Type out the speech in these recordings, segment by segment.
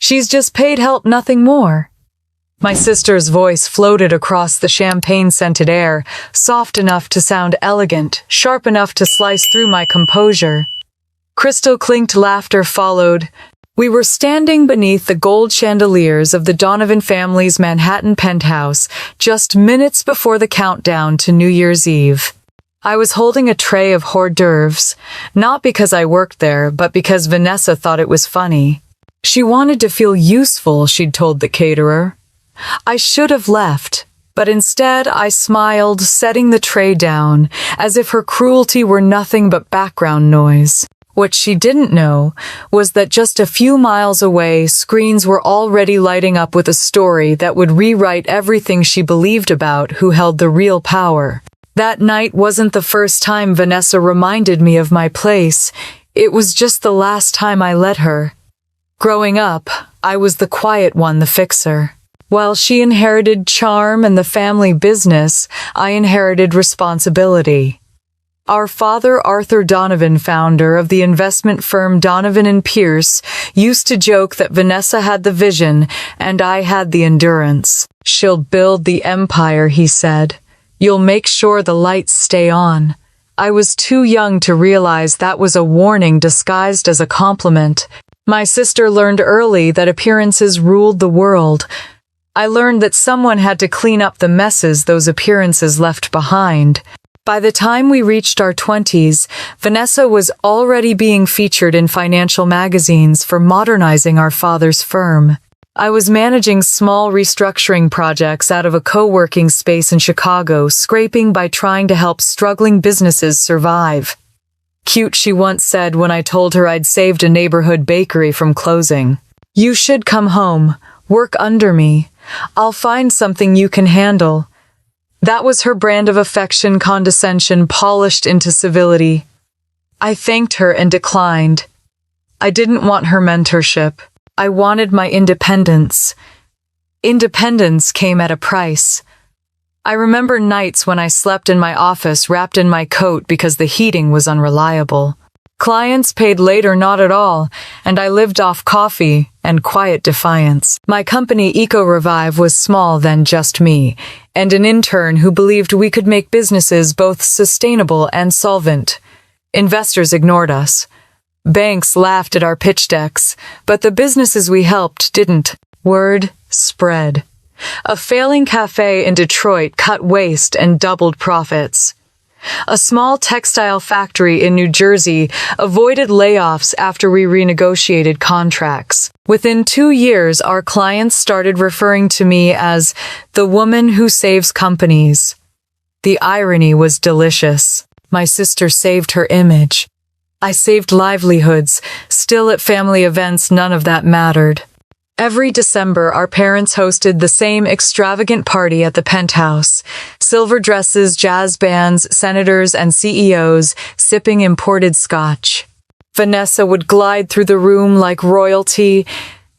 She's just paid help, nothing more." My sister's voice floated across the champagne-scented air, soft enough to sound elegant, sharp enough to slice through my composure. Crystal-clinked laughter followed. We were standing beneath the gold chandeliers of the Donovan family's Manhattan penthouse, just minutes before the countdown to New Year's Eve. I was holding a tray of hors d'oeuvres, not because I worked there, but because Vanessa thought it was funny. She wanted to feel useful, she'd told the caterer. I should have left, but instead I smiled, setting the tray down, as if her cruelty were nothing but background noise. What she didn't know was that just a few miles away, screens were already lighting up with a story that would rewrite everything she believed about who held the real power. That night wasn't the first time Vanessa reminded me of my place. It was just the last time I let her. Growing up, I was the quiet one, the fixer. While she inherited charm and the family business, I inherited responsibility. Our father, Arthur Donovan, founder of the investment firm Donovan & Pierce, used to joke that Vanessa had the vision and I had the endurance. "She'll build the empire," he said. "You'll make sure the lights stay on." I was too young to realize that was a warning disguised as a compliment. My sister learned early that appearances ruled the world. I learned that someone had to clean up the messes those appearances left behind. By the time we reached our 20s, Vanessa was already being featured in financial magazines for modernizing our father's firm. I was managing small restructuring projects out of a co-working space in Chicago, scraping by trying to help struggling businesses survive. "Cute," she once said when I told her I'd saved a neighborhood bakery from closing. "You should come home, work under me. I'll find something you can handle." That was her brand of affection, condescension polished into civility. I thanked her and declined. I didn't want her mentorship. I wanted my independence. Independence came at a price. I remember nights when I slept in my office wrapped in my coat because the heating was unreliable. Clients paid late or not at all, and I lived off coffee and quiet defiance. My company, Eco Revive, was small then, just me, and an intern who believed we could make businesses both sustainable and solvent. Investors ignored us. Banks laughed at our pitch decks, but the businesses we helped didn't. Word spread. A failing cafe in Detroit cut waste and doubled profits. A small textile factory in New Jersey avoided layoffs after we renegotiated contracts. Within 2 years, our clients started referring to me as the woman who saves companies. The irony was delicious. My sister saved her image. I saved livelihoods. Still, at family events, none of that mattered. Every December, our parents hosted the same extravagant party at the penthouse. Silver dresses, jazz bands, senators, and CEOs sipping imported scotch. Vanessa would glide through the room like royalty,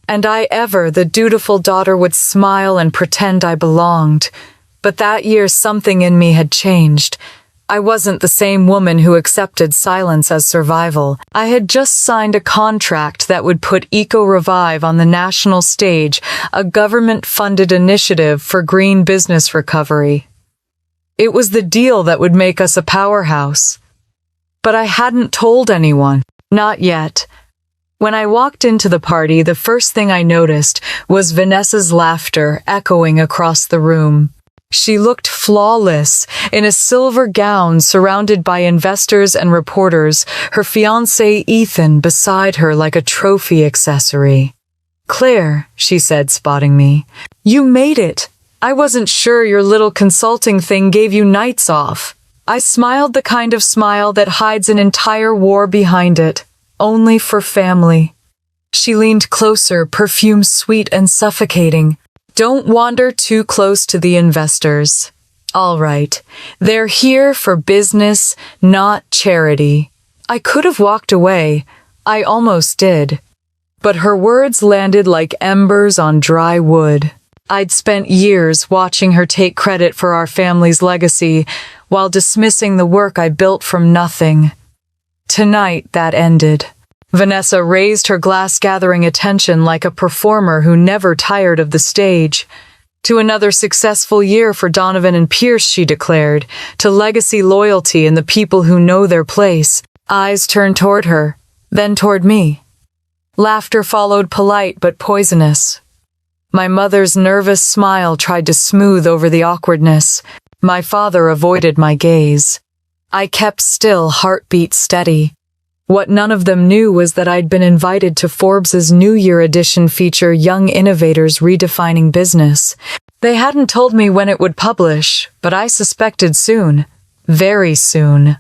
and I, ever the dutiful daughter, would smile and pretend I belonged. But that year, something in me had changed. I wasn't the same woman who accepted silence as survival. I had just signed a contract that would put Eco Revive on the national stage, a government-funded initiative for green business recovery. It was the deal that would make us a powerhouse. But I hadn't told anyone. Not yet. When I walked into the party, the first thing I noticed was Vanessa's laughter echoing across the room. She looked flawless, in a silver gown surrounded by investors and reporters, her fiancé Ethan beside her like a trophy accessory. "Claire," she said, spotting me, "you made it. I wasn't sure your little consulting thing gave you nights off." I smiled, the kind of smile that hides an entire war behind it, only for family. She leaned closer, perfume sweet and suffocating. "Don't wander too close to the investors. All right, they're here for business, not charity." I could have walked away. I almost did. But her words landed like embers on dry wood. I'd spent years watching her take credit for our family's legacy while dismissing the work I built from nothing. Tonight, that ended. Vanessa raised her glass, gathering attention like a performer who never tired of the stage. To another successful year for Donovan and Pierce, she declared. To legacy, loyalty, and the people who know their place. Eyes turned toward her, then toward me. Laughter followed, polite but poisonous. My mother's nervous smile tried to smooth over the awkwardness. My father avoided my gaze. I kept still, heartbeat steady. What none of them knew was that I'd been invited to Forbes's New Year edition feature, Young Innovators Redefining Business. They hadn't told me when it would publish, but I suspected soon. Very soon.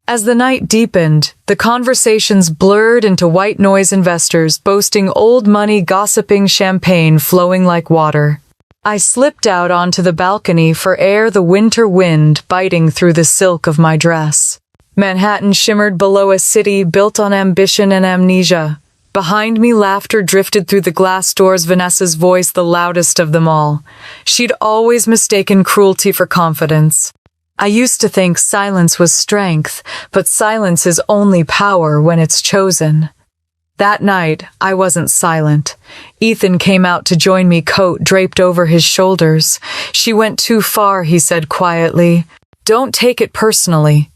As the night deepened, the conversations blurred into white noise, investors boasting old money, gossiping, champagne flowing like water. I slipped out onto the balcony for air, the winter wind biting through the silk of my dress. Manhattan shimmered below, a city built on ambition and amnesia. Behind me, laughter drifted through the glass doors, Vanessa's voice the loudest of them all. She'd always mistaken cruelty for confidence. I used to think silence was strength, but silence is only power when it's chosen. That night, I wasn't silent. Ethan came out to join me, coat draped over his shoulders. She went too far, he said quietly. Don't take it personally.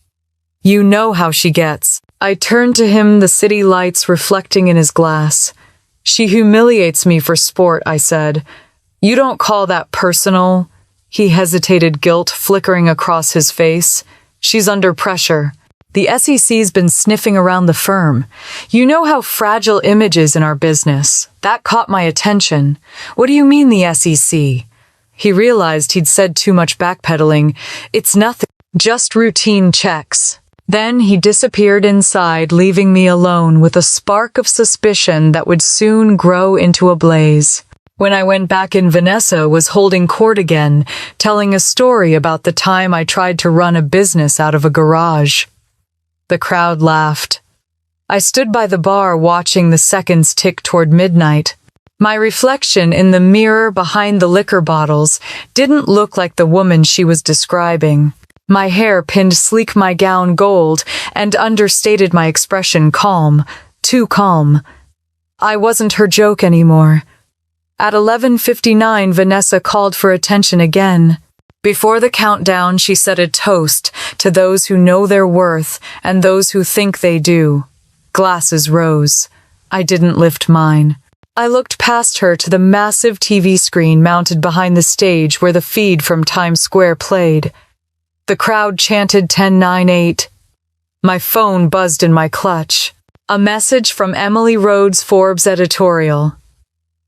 You know how she gets. I turned to him, the city lights reflecting in his glass. She humiliates me for sport, I said. You don't call that personal? He hesitated, guilt flickering across his face. She's under pressure. The SEC's been sniffing around the firm. You know how fragile image is in our business. That caught my attention. What do you mean, the SEC? He realized he'd said too much, backpedaling. It's nothing, just routine checks. Then he disappeared inside, leaving me alone with a spark of suspicion that would soon grow into a blaze. When I went back in, Vanessa was holding court again, telling a story about the time I tried to run a business out of a garage. The crowd laughed. I stood by the bar watching the seconds tick toward midnight. My reflection in the mirror behind the liquor bottles didn't look like the woman she was describing. My hair pinned sleek, my gown gold, and understated, my expression calm, too calm. I wasn't her joke anymore. At 11:59, Vanessa called for attention again. Before the countdown, she said a toast to those who know their worth and those who think they do. Glasses rose. I didn't lift mine. I looked past her to the massive TV screen mounted behind the stage where the feed from Times Square played. The crowd chanted 10, 9, 8. My phone buzzed in my clutch. A message from Emily Rhodes' Forbes editorial.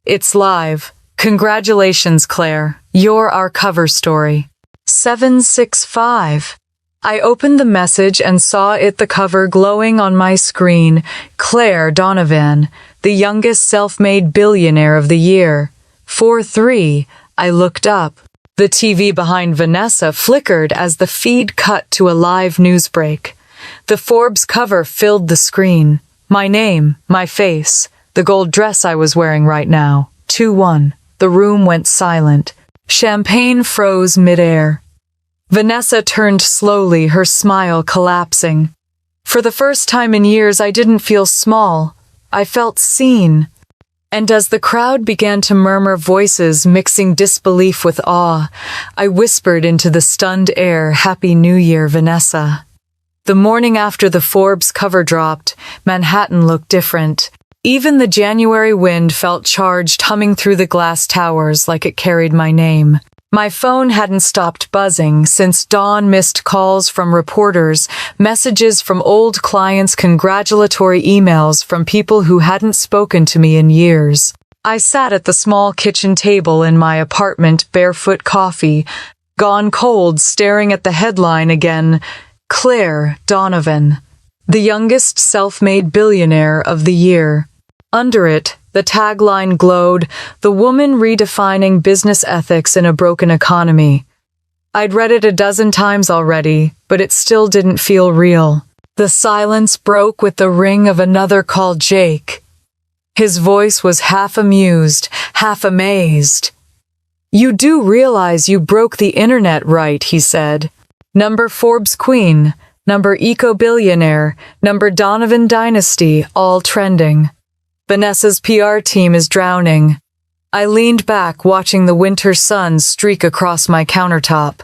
It's live. Congratulations, Claire. You're our cover story. 765. I opened the message and saw the cover glowing on my screen. Claire Donovan, the youngest self-made billionaire of the year. 4-3. I looked up. The TV behind Vanessa flickered as the feed cut to a live news break. The Forbes cover filled the screen. My name, my face, the gold dress I was wearing right now. 2-1. The room went silent. Champagne froze midair. Vanessa turned slowly, her smile collapsing. For the first time in years, I didn't feel small. I felt seen. And as the crowd began to murmur, voices mixing disbelief with awe, I whispered into the stunned air, Happy New Year, Vanessa. The morning after the Forbes cover dropped, Manhattan looked different. Even the January wind felt charged, humming through the glass towers like it carried my name. My phone hadn't stopped buzzing since dawn, missed calls from reporters, messages from old clients, congratulatory emails from people who hadn't spoken to me in years. I sat at the small kitchen table in my apartment, barefoot, coffee gone cold, staring at the headline again. Claire Donovan, the youngest self-made billionaire of the year. Under it, the tagline glowed, The woman redefining business ethics in a broken economy. I'd read it a dozen times already, but it still didn't feel real. The silence broke with the ring of another call, Jake. His voice was half amused, half amazed. You do realize you broke the internet, right? He said. Number Forbes queen, number eco-billionaire, number Donovan dynasty, all trending. Vanessa's PR team is drowning. I leaned back, watching the winter sun streak across my countertop.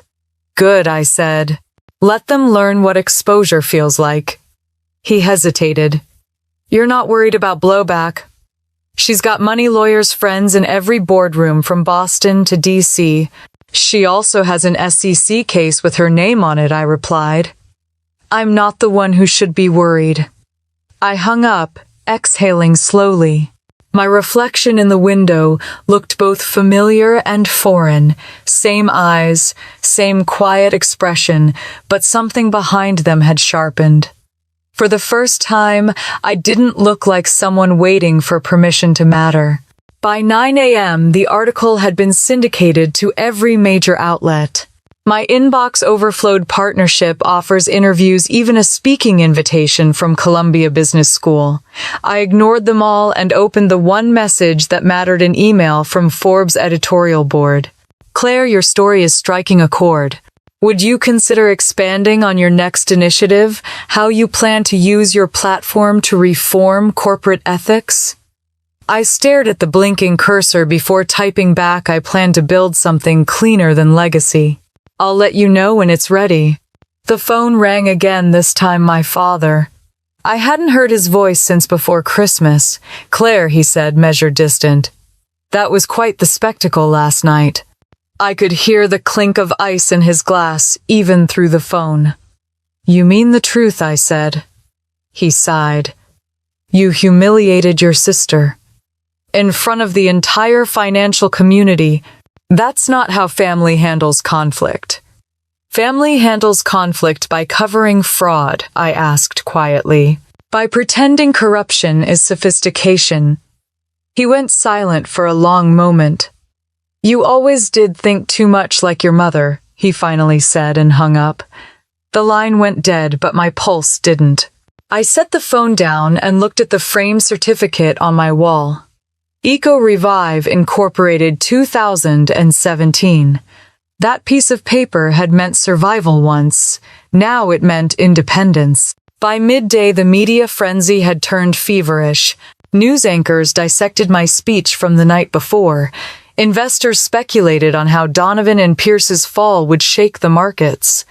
Good, I said. Let them learn what exposure feels like. He hesitated. You're not worried about blowback? She's got money lawyers' friends in every boardroom from Boston to DC. She also has an SEC case with her name on it, I replied. I'm not the one who should be worried. I hung up, exhaling slowly. My reflection in the window looked both familiar and foreign. Same eyes, same quiet expression, but something behind them had sharpened. For the first time, I didn't look like someone waiting for permission to matter. By 9 a.m., the article had been syndicated to every major outlet. My inbox overflowed. Partnership offers interviews, even a speaking invitation from Columbia Business School. I ignored them all and opened the one message that mattered, an email from Forbes editorial board. Claire, your story is striking a chord. Would you consider expanding on your next initiative, how you plan to use your platform to reform corporate ethics? I stared at the blinking cursor before typing back, I plan to build something cleaner than legacy. I'll let you know when it's ready. The phone rang again, this time my father. I hadn't heard his voice since before Christmas. Claire, he said, measured distant. That was quite the spectacle last night. I could hear the clink of ice in his glass, even through the phone. You mean the truth, I said. He sighed. You humiliated your sister. In front of the entire financial community. That's not how family handles conflict. Family handles conflict by covering fraud, I asked quietly. By pretending corruption is sophistication. He went silent for a long moment. You always did think too much like your mother, he finally said and hung up. The line went dead, but my pulse didn't. I set the phone down and looked at the framed certificate on my wall. Eco Revive Incorporated 2017. That piece of paper had meant survival once. Now it meant independence. By midday, the media frenzy had turned feverish. News anchors dissected my speech from the night before. Investors speculated on how Donovan and Pierce's fall would shake the markets.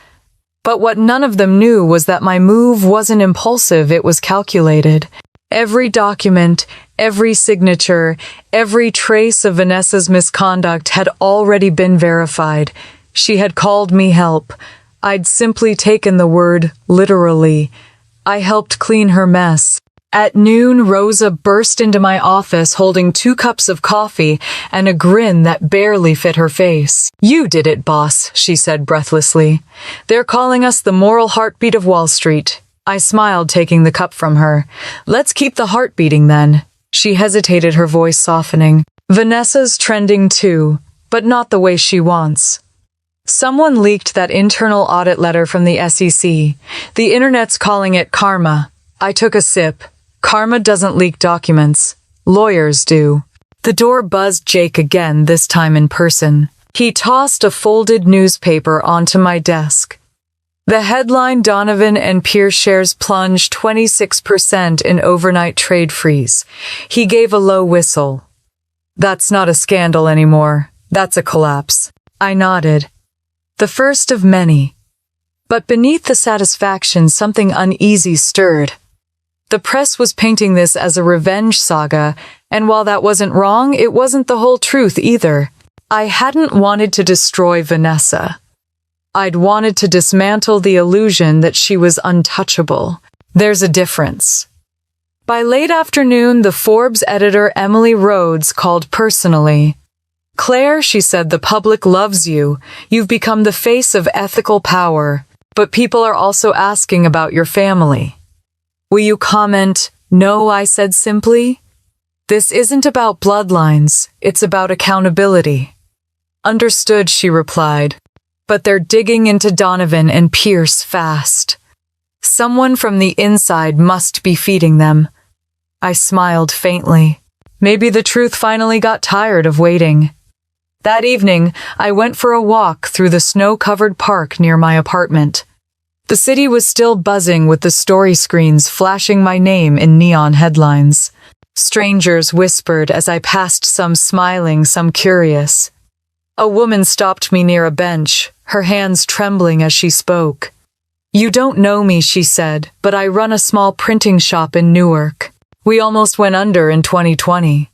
But what none of them knew was that my move wasn't impulsive, it was calculated. Every document, every signature, every trace of Vanessa's misconduct had already been verified. She had called me help. I'd simply taken the word literally. I helped clean her mess. At noon, Rosa burst into my office holding 2 cups of coffee and a grin that barely fit her face. You did it, boss, she said breathlessly. They're calling us the moral heartbeat of Wall Street. I smiled, taking the cup from her. Let's keep the heart beating then. She hesitated, her voice softening. Vanessa's trending too, but not the way she wants. Someone leaked that internal audit letter from the SEC. The internet's calling it karma. I took a sip. Karma doesn't leak documents. Lawyers do. The door buzzed. Jake again, this time in person. He tossed a folded newspaper onto my desk. The headline, Donovan and Pierce shares plunge 26% in overnight trade freeze. He gave a low whistle. That's not a scandal anymore. That's a collapse. I nodded. The first of many. But beneath the satisfaction, something uneasy stirred. The press was painting this as a revenge saga, and while that wasn't wrong, it wasn't the whole truth either. I hadn't wanted to destroy Vanessa. I'd wanted to dismantle the illusion that she was untouchable. There's a difference. By late afternoon, the Forbes editor Emily Rhodes called personally. Claire, she said, the public loves you. You've become the face of ethical power. But people are also asking about your family. Will you comment? No, I said simply. This isn't about bloodlines. It's about accountability. Understood, she replied. But they're digging into Donovan and Pierce fast. Someone from the inside must be feeding them. I smiled faintly. Maybe the truth finally got tired of waiting. That evening, I went for a walk through the snow-covered park near my apartment. The city was still buzzing with the story screens flashing my name in neon headlines. Strangers whispered as I passed, some smiling, some curious. A woman stopped me near a bench, her hands trembling as she spoke. "You don't know me," she said, "but I run a small printing shop in Newark. We almost went under in 2020.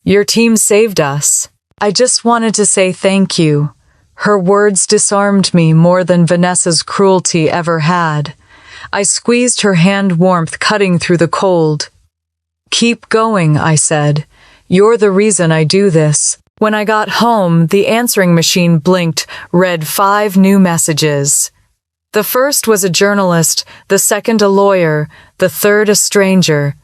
Your team saved us. I just wanted to say thank you." Her words disarmed me more than Vanessa's cruelty ever had. I squeezed her hand, warmth cutting through the cold. "Keep going," I said. "You're the reason I do this." When I got home, the answering machine blinked, read 5 new messages. The first was a journalist, the second a lawyer, the third a stranger.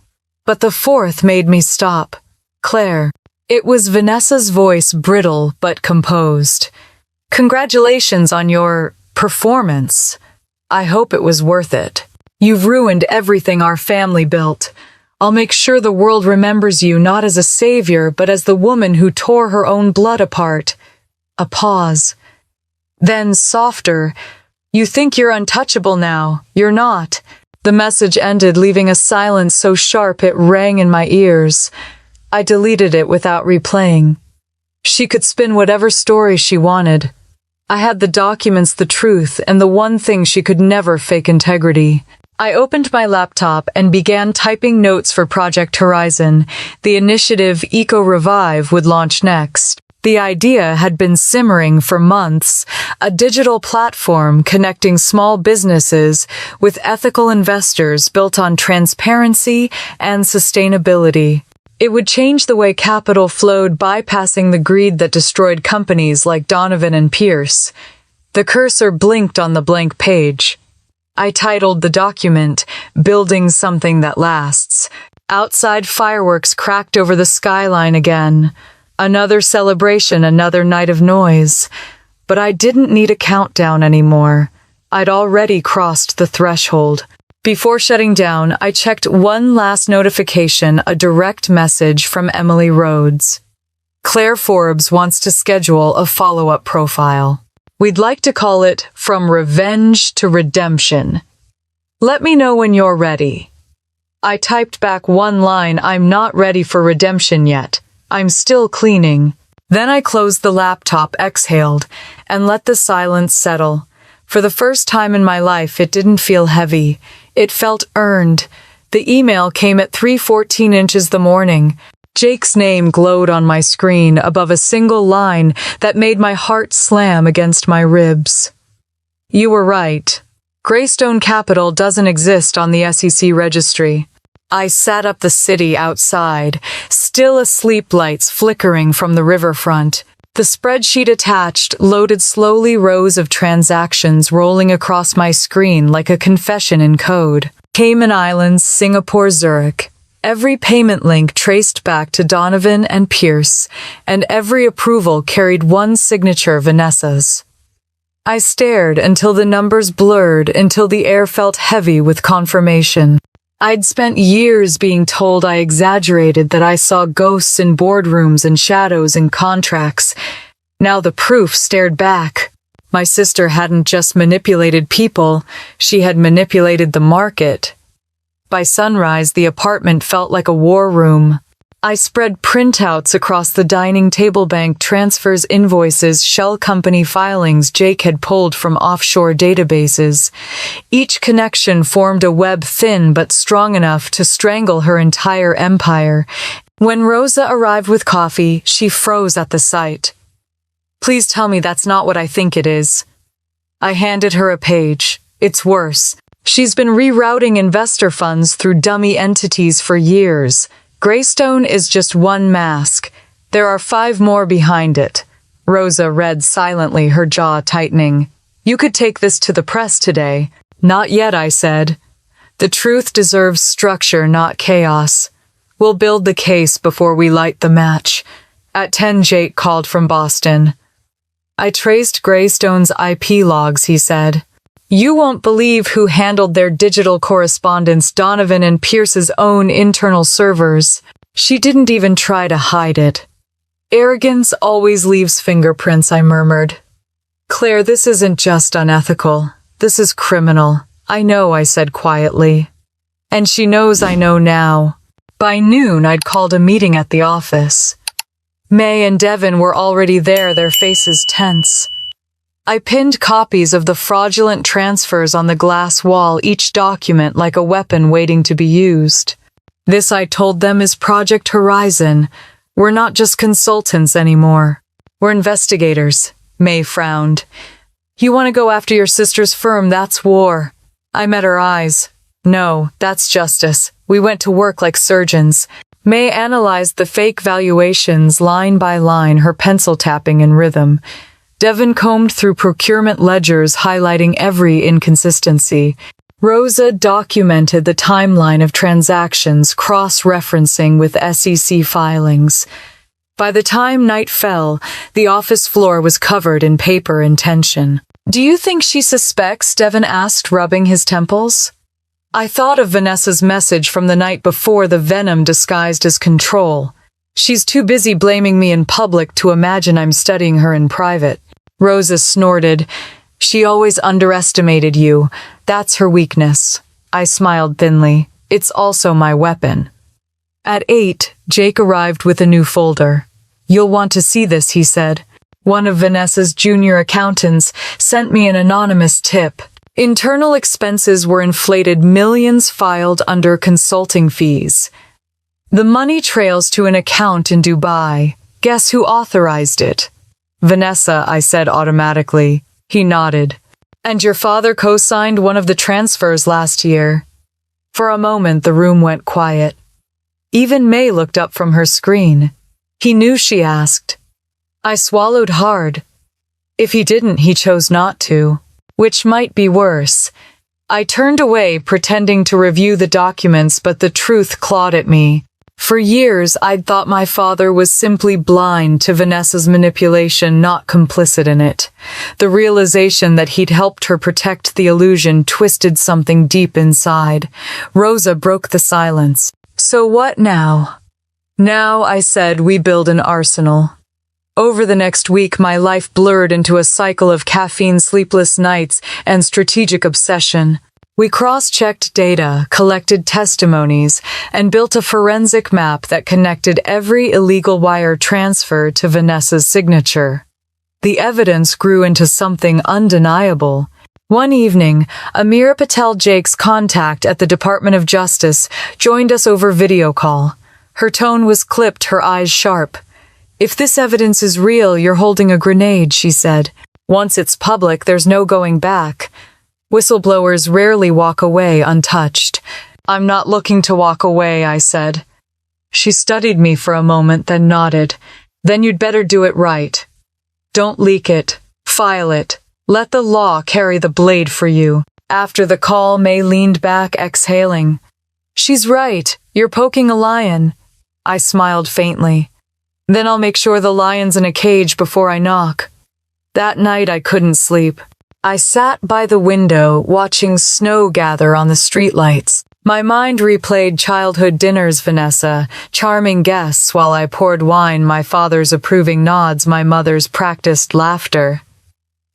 But the fourth made me stop. "Claire." It was Vanessa's voice, brittle but composed. "Congratulations on your performance. I hope it was worth it. You've ruined everything our family built. I'll make sure the world remembers you not as a savior, but as the woman who tore her own blood apart." A pause. Then, softer, "You think you're untouchable now. You're not." The message ended, leaving a silence so sharp it rang in my ears. I deleted it without replaying. She could spin whatever story she wanted. I had the documents, the truth, and the one thing she could never fake: integrity. I opened my laptop and began typing notes for Project Horizon, the initiative Eco Revive would launch next. The idea had been simmering for months, a digital platform connecting small businesses with ethical investors built on transparency and sustainability. It would change the way capital flowed, bypassing the greed that destroyed companies like Donovan and Pierce. The cursor blinked on the blank page. I titled the document, "Building Something That Lasts." Outside, fireworks cracked over the skyline again. Another celebration, another night of noise. But I didn't need a countdown anymore. I'd already crossed the threshold. Before shutting down, I checked one last notification, a direct message from Emily Rhodes. "Claire Forbes wants to schedule a follow-up profile. We'd like to call it From Revenge to Redemption. Let me know when you're ready." I typed back one line, "I'm not ready for redemption yet. I'm still cleaning." Then I closed the laptop, exhaled, and let the silence settle. For the first time in my life, it didn't feel heavy. It felt earned. The email came at 3:14 inches the morning. Jake's name glowed on my screen above a single line that made my heart slam against my ribs. "You were right. Greystone Capital doesn't exist on the SEC registry." I sat up the city outside, still asleep, lights flickering from the riverfront. The spreadsheet attached loaded slowly, rows of transactions rolling across my screen like a confession in code. Cayman Islands, Singapore, Zurich. Every payment link traced back to Donovan and Pierce, and every approval carried one signature: Vanessa's. I stared until the numbers blurred, until the air felt heavy with confirmation. I'd spent years being told I exaggerated, that I saw ghosts in boardrooms and shadows in contracts. Now the proof stared back. My sister hadn't just manipulated people, she had manipulated the market. By sunrise, the apartment felt like a war room. I spread printouts across the dining table: bank transfers, invoices, shell company filings Jake had pulled from offshore databases. Each connection formed a web thin but strong enough to strangle her entire empire. When Rosa arrived with coffee, she froze at the sight. "Please tell me that's not what I think it is." I handed her a page. "It's worse. She's been rerouting investor funds through dummy entities for years. Greystone is just one mask. There are 5 more behind it." Rosa read silently, her jaw tightening. "You could take this to the press today." "Not yet," I said. "The truth deserves structure, not chaos. We'll build the case before we light the match." At 10, Jake called from Boston. "I traced Greystone's IP logs," he said. "You won't believe who handled their digital correspondence, Donovan and Pierce's own internal servers. She didn't even try to hide it." "Arrogance always leaves fingerprints," I murmured. "Claire, this isn't just unethical. This is criminal. I know, I said quietly. And she knows I know now. By noon, I'd called a meeting at the office. May and Devin were already there, their faces tense. I pinned copies of the fraudulent transfers on the glass wall, each document like a weapon waiting to be used. This, I told them, is Project Horizon. We're not just consultants anymore. We're investigators. May frowned. You want to go after your sister's firm, that's war. I met her eyes. No, that's justice. We went to work like surgeons. May analyzed the fake valuations line by line, her pencil tapping in rhythm. Devin combed through procurement ledgers, highlighting every inconsistency. Rosa documented the timeline of transactions, cross-referencing with SEC filings. By the time night fell, the office floor was covered in paper and tension. Do you think she suspects? Devin asked, rubbing his temples. I thought of Vanessa's message from the night before, the venom disguised as control. She's too busy blaming me in public to imagine I'm studying her in private. Rosa snorted. She always underestimated you. That's her weakness. I smiled thinly. It's also my weapon. At 8, Jake arrived with a new folder. You'll want to see this, he said. One of Vanessa's junior accountants sent me an anonymous tip. Internal expenses were inflated, millions filed under consulting fees. The money trails to an account in Dubai. Guess who authorized it? Vanessa, I said automatically. He nodded. And your father co-signed one of the transfers last year. For a moment, the room went quiet. Even May looked up from her screen. He knew, she asked. I swallowed hard. If he didn't, he chose not to. Which might be worse. I turned away, pretending to review the documents, but the truth clawed at me. For years, I'd thought my father was simply blind to Vanessa's manipulation, not complicit in it. The realization that he'd helped her protect the illusion twisted something deep inside. Rosa broke the silence. So what now? Now, I said, we build an arsenal. Over the next week, my life blurred into a cycle of caffeine, sleepless nights, and strategic obsession. We cross-checked data, collected testimonies, and built a forensic map that connected every illegal wire transfer to Vanessa's signature. The evidence grew into something undeniable. One evening, Amira Patel, Jake's contact at the Department of Justice, joined us over video call. Her tone was clipped, her eyes sharp. If this evidence is real, you're holding a grenade, she said. Once it's public, there's no going back. Whistleblowers rarely walk away untouched. I'm not looking to walk away, I said. She studied me for a moment, then nodded. Then you'd better do it right. Don't leak it. File it. Let the law carry the blade for you. After the call, May leaned back, exhaling. She's right. You're poking a lion. I smiled faintly. Then I'll make sure the lion's in a cage before I knock. That night I couldn't sleep. I sat by the window, watching snow gather on the streetlights. My mind replayed childhood dinners, Vanessa, charming guests while I poured wine, my father's approving nods, my mother's practiced laughter.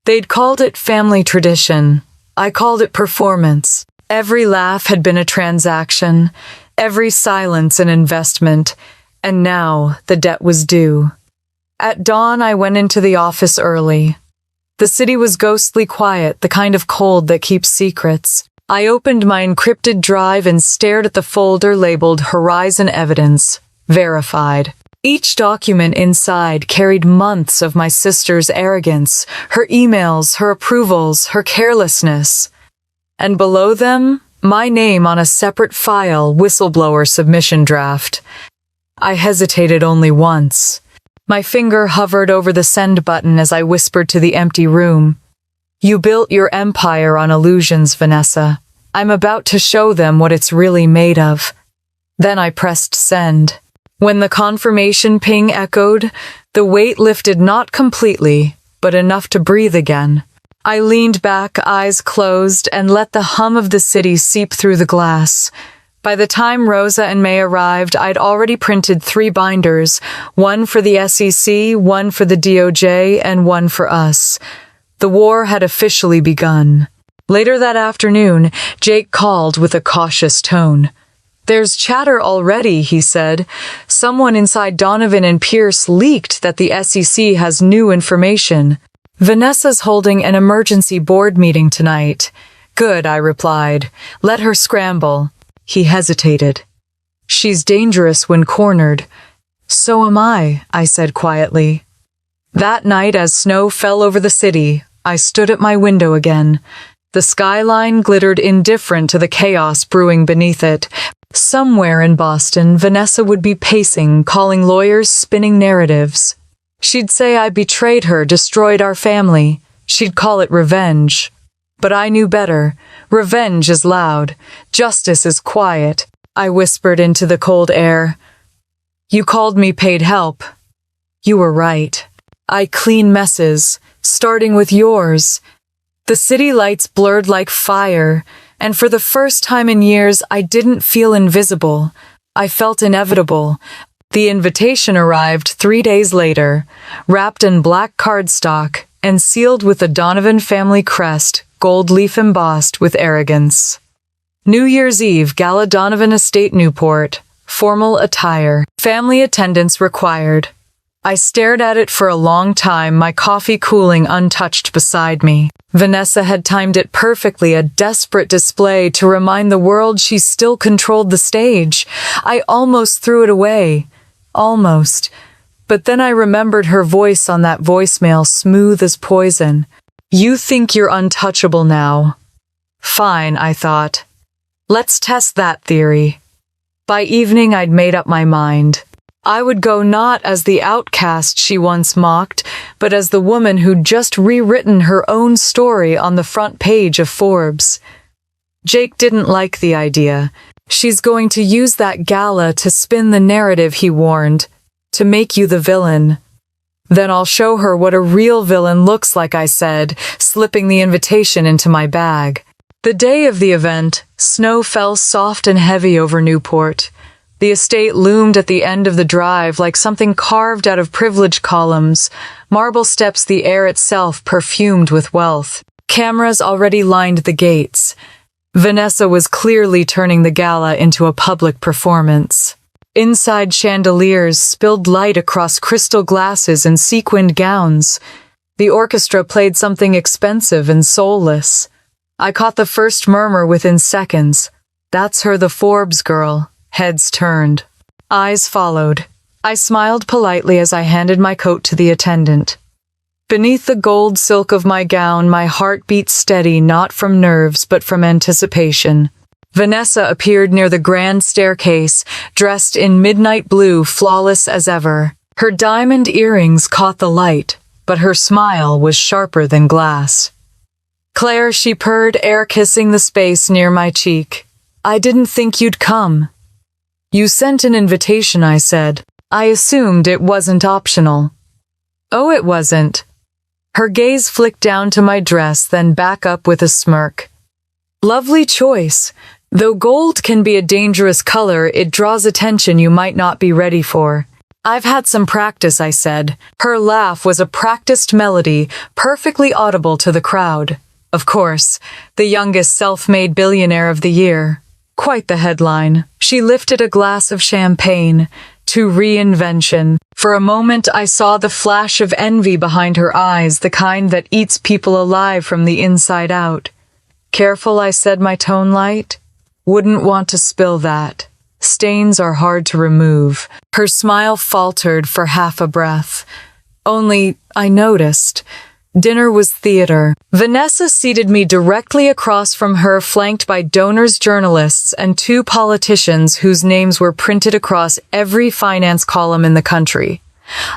They'd called it family tradition. I called it performance. Every laugh had been a transaction, every silence an investment, and now the debt was due. At dawn, I went into the office early. The city was ghostly quiet, the kind of cold that keeps secrets. I opened my encrypted drive and stared at the folder labeled Horizon Evidence, Verified. Each document inside carried months of my sister's arrogance, her emails, her approvals, her carelessness. And below them, my name on a separate file, whistleblower submission draft. I hesitated only once. My finger hovered over the send button as I whispered to the empty room. You built your empire on illusions, Vanessa. I'm about to show them what it's really made of. Then I pressed send. When the confirmation ping echoed, the weight lifted, not completely, but enough to breathe again. I leaned back, eyes closed, and let the hum of the city seep through the glass. By the time Rosa and May arrived, I'd already printed 3 binders, one for the SEC, one for the DOJ, and one for us. The war had officially begun. Later that afternoon, Jake called with a cautious tone. "There's chatter already," he said. "Someone inside Donovan and Pierce leaked that the SEC has new information. Vanessa's holding an emergency board meeting tonight." "Good," I replied. "Let her scramble." He hesitated. "She's dangerous when cornered." "So am I," I said quietly. That night, as snow fell over the city, I stood at my window again. The skyline glittered indifferent to the chaos brewing beneath it. Somewhere in Boston, Vanessa would be pacing, calling lawyers, spinning narratives. She'd say I betrayed her, destroyed our family. She'd call it revenge. But I knew better. Revenge is loud. Justice is quiet. I whispered into the cold air. "You called me paid help. You were right. I clean messes, starting with yours." The city lights blurred like fire, and for the first time in years, I didn't feel invisible. I felt inevitable. The invitation arrived 3 days later, wrapped in black cardstock and sealed with the Donovan family crest, gold leaf embossed with arrogance. New Year's Eve, Gala, Donovan Estate, Newport. Formal attire. Family attendance required. I stared at it for a long time, my coffee cooling untouched beside me. Vanessa had timed it perfectly, a desperate display to remind the world she still controlled the stage. I almost threw it away. Almost. But then I remembered her voice on that voicemail, smooth as poison. "You think you're untouchable now." Fine, I thought. Let's test that theory. By evening, I'd made up my mind. I would go not as the outcast she once mocked, but as the woman who'd just rewritten her own story on the front page of Forbes. Jake didn't like the idea. "She's going to use that gala to spin the narrative," he warned, "to make you the villain." "Then I'll show her what a real villain looks like," I said, slipping the invitation into my bag. The day of the event, snow fell soft and heavy over Newport. The estate loomed at the end of the drive like something carved out of privilege columns, marble steps, the air itself perfumed with wealth. Cameras already lined the gates. Vanessa was clearly turning the gala into a public performance. Inside, chandeliers spilled light across crystal glasses and sequined gowns. The orchestra played something expensive and soulless. I caught the first murmur within seconds. "That's her, the Forbes girl." Heads turned. Eyes followed. I smiled politely as I handed my coat to the attendant. Beneath the gold silk of my gown, my heart beat steady, not from nerves but from anticipation. Vanessa appeared near the grand staircase, dressed in midnight blue, flawless as ever. Her diamond earrings caught the light, but her smile was sharper than glass. "Claire," she purred, air kissing the space near my cheek. "I didn't think you'd come." "You sent an invitation," I said. "I assumed it wasn't optional." "Oh, it wasn't." Her gaze flicked down to my dress, then back up with a smirk. "Lovely choice. Though gold can be a dangerous color, it draws attention you might not be ready for." "I've had some practice," I said. Her laugh was a practiced melody, perfectly audible to the crowd. Of course, the youngest self-made billionaire of the year. Quite the headline. She lifted a glass of champagne. "To reinvention." For a moment I saw the flash of envy behind her eyes, the kind that eats people alive from the inside out. "Careful," I said, my tone light. "Wouldn't want to spill that. Stains are hard to remove." Her smile faltered for half a breath. "Only, I noticed." Dinner was theater. Vanessa seated me directly across from her, flanked by donors, journalists, and 2 politicians whose names were printed across every finance column in the country.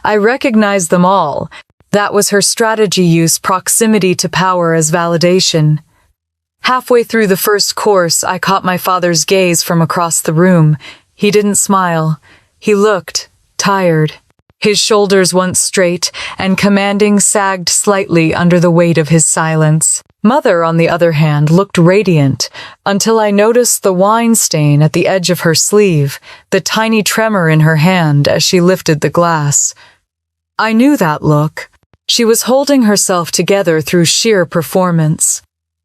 I recognized them all. That was her strategy, use proximity to power as validation. Halfway through the first course, I caught my father's gaze from across the room. He didn't smile. He looked tired. His shoulders, once straight and commanding, sagged slightly under the weight of his silence. Mother, on the other hand, looked radiant, until I noticed the wine stain at the edge of her sleeve, the tiny tremor in her hand as she lifted the glass. I knew that look. She was holding herself together through sheer performance.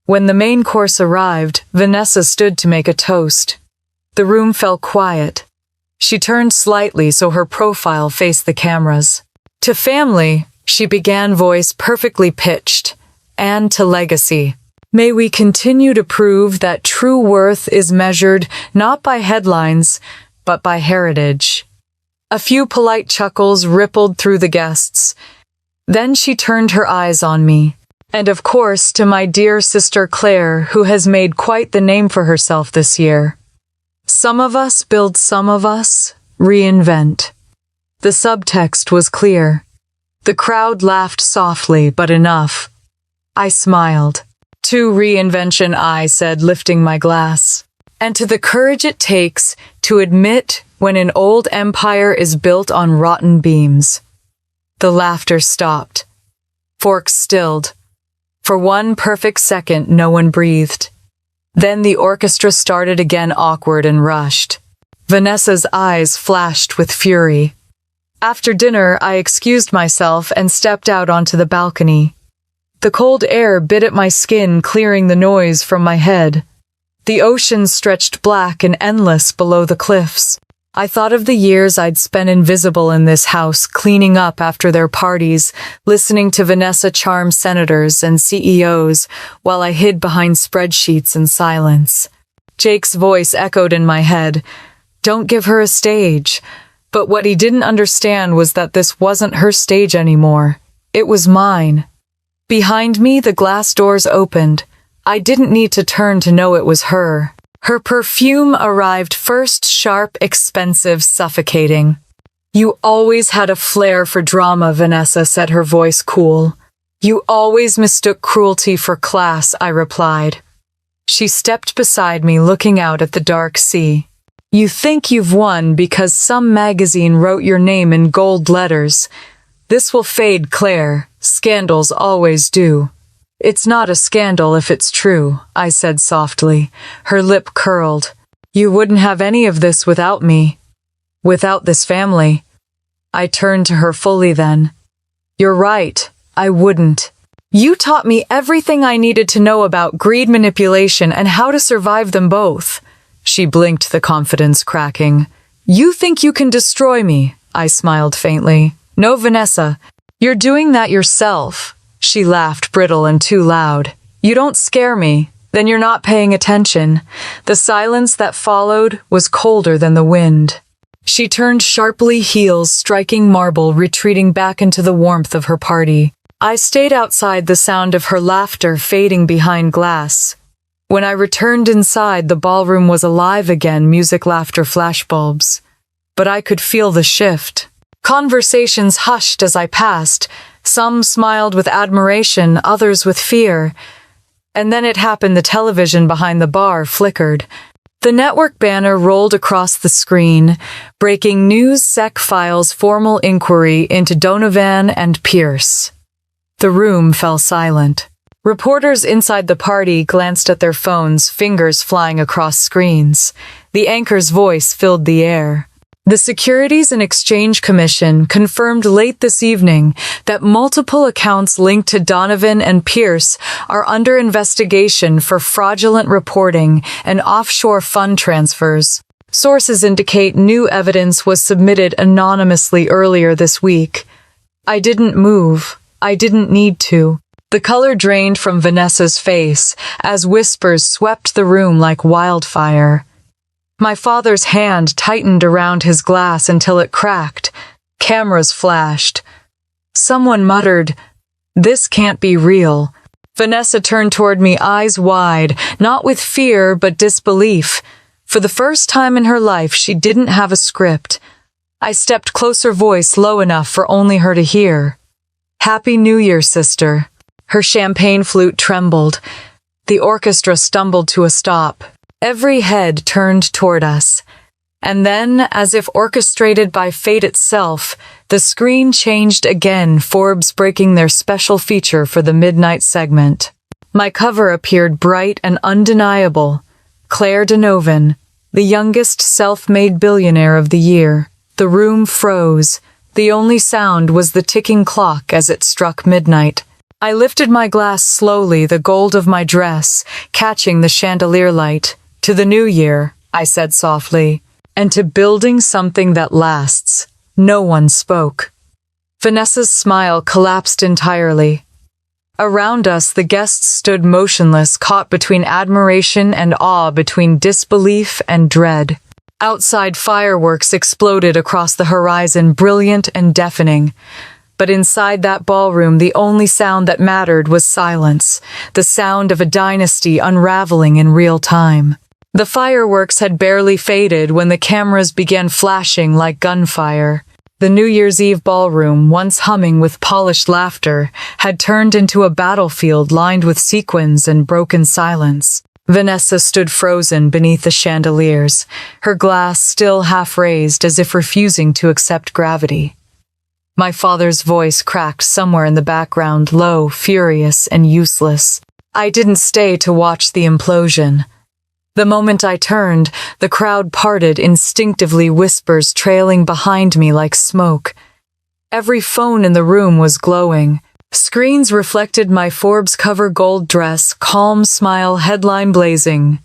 When the main course arrived, Vanessa stood to make a toast. The room fell quiet. She turned slightly so her profile faced the cameras. "To family," she began, voice perfectly pitched, "and to legacy. May we continue to prove that true worth is measured not by headlines, but by heritage." A few polite chuckles rippled through the guests. Then she turned her eyes on me. "And of course to my dear sister Claire, who has made quite the name for herself this year. Some of us build, some of us reinvent." The subtext was clear. The crowd laughed softly, but enough. I smiled. "To reinvention," I said, lifting my glass. "And to the courage it takes to admit when an old empire is built on rotten beams." The laughter stopped. Forks stilled. For one perfect second, no one breathed. Then the orchestra started again, awkward and rushed. Vanessa's eyes flashed with fury. After dinner, I excused myself and stepped out onto the balcony. The cold air bit at my skin, clearing the noise from my head. The ocean stretched black and endless below the cliffs. I thought of the years I'd spent invisible in this house, cleaning up after their parties, listening to Vanessa charm senators and CEOs, while I hid behind spreadsheets in silence. Jake's voice echoed in my head, "Don't give her a stage." But what he didn't understand was that this wasn't her stage anymore. It was mine. Behind me, the glass doors opened. I didn't need to turn to know it was her. Her perfume arrived first, sharp, expensive, suffocating. "You always had a flair for drama," Vanessa said, her voice cool. "You always mistook cruelty for class," I replied. She stepped beside me, looking out at the dark sea. "You think you've won because some magazine wrote your name in gold letters. This will fade, Claire. Scandals always do." "It's not a scandal if it's true," I said softly. Her lip curled. "You wouldn't have any of this without me. Without this family." I turned to her fully then. "You're right. I wouldn't. You taught me everything I needed to know about greed, manipulation, and how to survive them both." She blinked, the confidence cracking. "You think you can destroy me?" I smiled faintly. "No, Vanessa. You're doing that yourself." She laughed, brittle and too loud. "You don't scare me. Then you're not paying attention." The silence that followed was colder than the wind. She turned sharply, heels striking marble, retreating back into the warmth of her party. I stayed outside, the sound of her laughter fading behind glass. When I returned inside, the ballroom was alive again, music, laughter, flashbulbs. But I could feel the shift. Conversations hushed as I passed. Some smiled with admiration, others with fear. And then it happened. The television behind the bar flickered. The network banner rolled across the screen. "Breaking news, SEC files formal inquiry into Donovan and Pierce." The room fell silent. Reporters inside the party glanced at their phones, fingers flying across screens. The anchor's voice filled the air. "The Securities and Exchange Commission confirmed late this evening that multiple accounts linked to Donovan and Pierce are under investigation for fraudulent reporting and offshore fund transfers. Sources indicate new evidence was submitted anonymously earlier this week." I didn't move. I didn't need to. The color drained from Vanessa's face as whispers swept the room like wildfire. My father's hand tightened around his glass until it cracked. Cameras flashed. Someone muttered, "This can't be real." Vanessa turned toward me, eyes wide, not with fear but disbelief. For the first time in her life, she didn't have a script. I stepped closer, voice low enough for only her to hear. "Happy New Year, sister." Her champagne flute trembled. The orchestra stumbled to a stop. Every head turned toward us. And then, as if orchestrated by fate itself, the screen changed again, Forbes breaking their special feature for the midnight segment. My cover appeared bright and undeniable. Claire Donovan, the youngest self-made billionaire of the year. The room froze. The only sound was the ticking clock as it struck midnight. I lifted my glass slowly, the gold of my dress, catching the chandelier light. To the new year, I said softly, and to building something that lasts. No one spoke. Vanessa's smile collapsed entirely. Around us, the guests stood motionless, caught between admiration and awe, between disbelief and dread. Outside, fireworks exploded across the horizon, brilliant and deafening. But inside that ballroom, the only sound that mattered was silence, the sound of a dynasty unraveling in real time. The fireworks had barely faded when the cameras began flashing like gunfire. The New Year's Eve ballroom, once humming with polished laughter, had turned into a battlefield lined with sequins and broken silence. Vanessa stood frozen beneath the chandeliers, her glass still half raised as if refusing to accept gravity. My father's voice cracked somewhere in the background, low, furious, and useless. I didn't stay to watch the implosion. The moment I turned, the crowd parted instinctively, whispers trailing behind me like smoke. Every phone in the room was glowing. Screens reflected my Forbes cover gold dress, calm smile, headline blazing.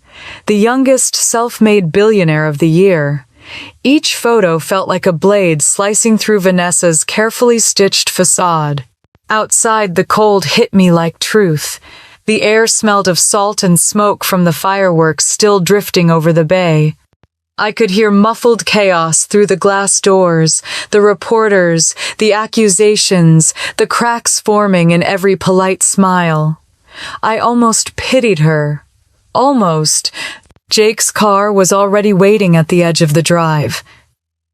The youngest self-made billionaire of the year. Each photo felt like a blade slicing through Vanessa's carefully stitched facade. Outside, the cold hit me like truth. The air smelled of salt and smoke from the fireworks still drifting over the bay. I could hear muffled chaos through the glass doors, the reporters, the accusations, the cracks forming in every polite smile. I almost pitied her. Almost. Jake's car was already waiting at the edge of the drive.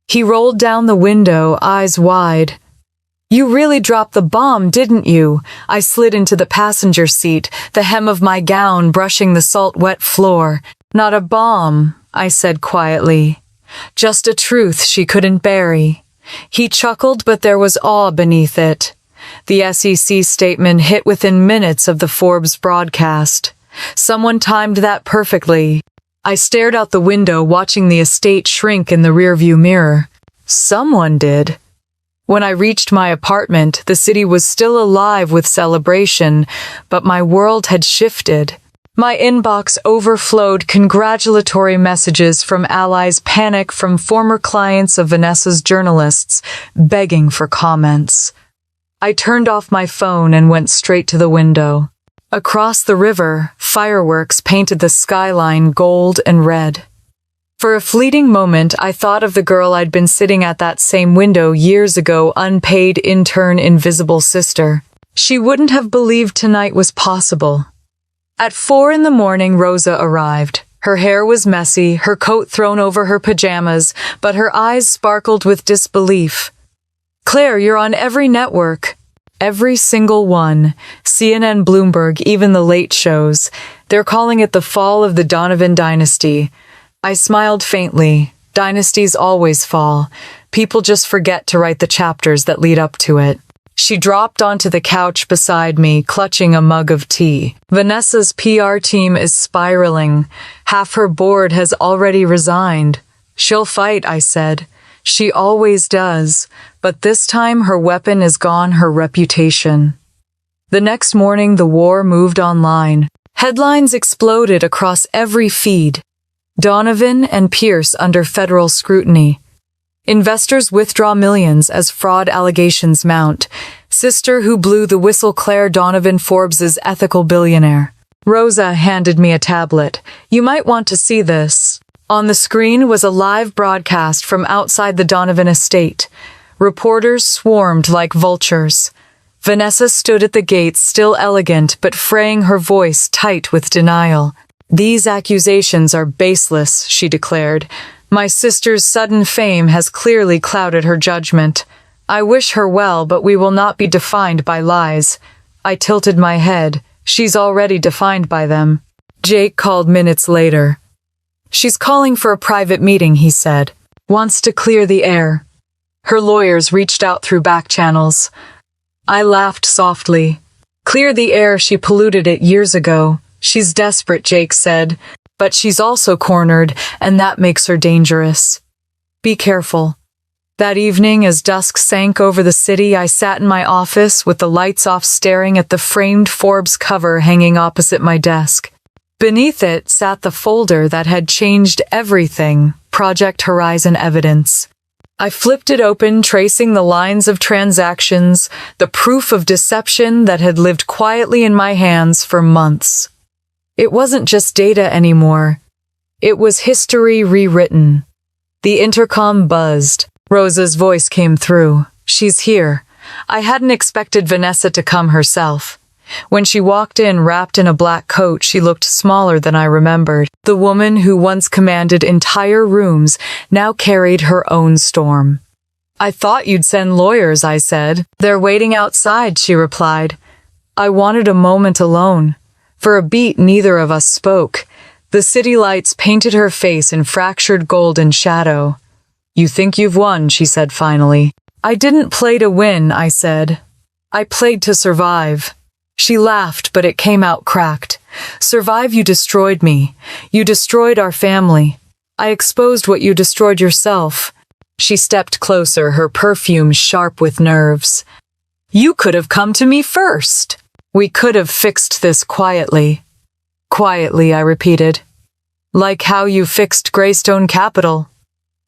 He rolled down the window, eyes wide. "You really dropped the bomb, didn't you?" I slid into the passenger seat, the hem of my gown brushing the salt-wet floor. "Not a bomb," I said quietly. "Just a truth she couldn't bury." He chuckled, but there was awe beneath it. The SEC statement hit within minutes of the Forbes broadcast. Someone timed that perfectly. I stared out the window, watching the estate shrink in the rearview mirror. Someone did. When I reached my apartment, the city was still alive with celebration, but my world had shifted. My inbox overflowed, congratulatory messages from allies, panic from former clients of Vanessa's journalists, begging for comments. I turned off my phone and went straight to the window. Across the river, fireworks painted the skyline gold and red. For a fleeting moment, I thought of the girl I'd been sitting at that same window years ago, unpaid intern, invisible sister. She wouldn't have believed tonight was possible. At 4 a.m, Rosa arrived. Her hair was messy, her coat thrown over her pajamas, but her eyes sparkled with disbelief. "Claire, you're on every network." Every single one. CNN, Bloomberg, even the late shows. They're calling it the fall of the Donovan dynasty. I smiled faintly. Dynasties always fall. People just forget to write the chapters that lead up to it. She dropped onto the couch beside me, clutching a mug of tea. "Vanessa's PR team is spiraling. Half her board has already resigned." "She'll fight," I said. "She always does. But this time her weapon is gone, her reputation." The next morning, the war moved online. Headlines exploded across every feed. Donovan and Pierce under federal scrutiny. Investors withdraw millions as fraud allegations mount. Sister who blew the whistle, Claire Donovan, Forbes's ethical billionaire. Rosa handed me a tablet. "You might want to see this." On the screen was a live broadcast from outside the Donovan estate. Reporters swarmed like vultures. Vanessa stood at the gates, still elegant, but fraying her voice tight with denial. "These accusations are baseless," she declared. "My sister's sudden fame has clearly clouded her judgment. I wish her well, but we will not be defined by lies." I tilted my head. "She's already defined by them." Jake called minutes later. "She's calling for a private meeting," he said. "Wants to clear the air." Her lawyers reached out through back channels. I laughed softly. "Clear the air, she polluted it years ago." "She's desperate," Jake said. "But she's also cornered, and that makes her dangerous." "Be careful." That evening, as dusk sank over the city, I sat in my office with the lights off, staring at the framed Forbes cover hanging opposite my desk. Beneath it sat the folder that had changed everything, Project Horizon Evidence. I flipped it open, tracing the lines of transactions, the proof of deception that had lived quietly in my hands for months. It wasn't just data anymore. It was history rewritten. The intercom buzzed. Rosa's voice came through. "She's here." I hadn't expected Vanessa to come herself. When she walked in wrapped in a black coat, she looked smaller than I remembered. The woman who once commanded entire rooms now carried her own storm. "I thought you'd send lawyers," I said. "They're waiting outside," she replied. I wanted a moment alone. For a beat, neither of us spoke. The city lights painted her face in fractured golden shadow. "You think you've won," she said finally. "I didn't play to win," I said. "I played to survive." She laughed, but it came out cracked. "Survive? You destroyed me. You destroyed our family. I exposed what you destroyed yourself." She stepped closer, her perfume sharp with nerves. "You could have come to me first. We could have fixed this quietly." "Quietly," I repeated. "Like how you fixed Greystone Capital.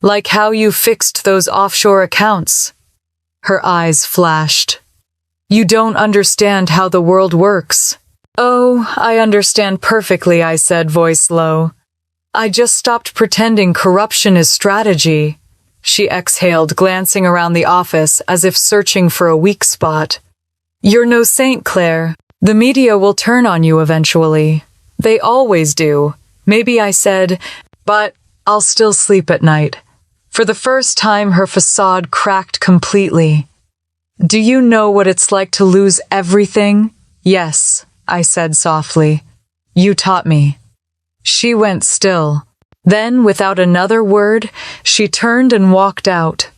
Like how you fixed those offshore accounts." Her eyes flashed. "You don't understand how the world works." "Oh, I understand perfectly," I said, voice low. "I just stopped pretending corruption is strategy." She exhaled, glancing around the office as if searching for a weak spot. "You're no saint, Claire. The media will turn on you eventually. They always do." Maybe I said, "But I'll still sleep at night." For the first time, her facade cracked completely. "Do you know what it's like to lose everything?" "Yes," I said softly. "You taught me." She went still. Then, without another word, she turned and walked out.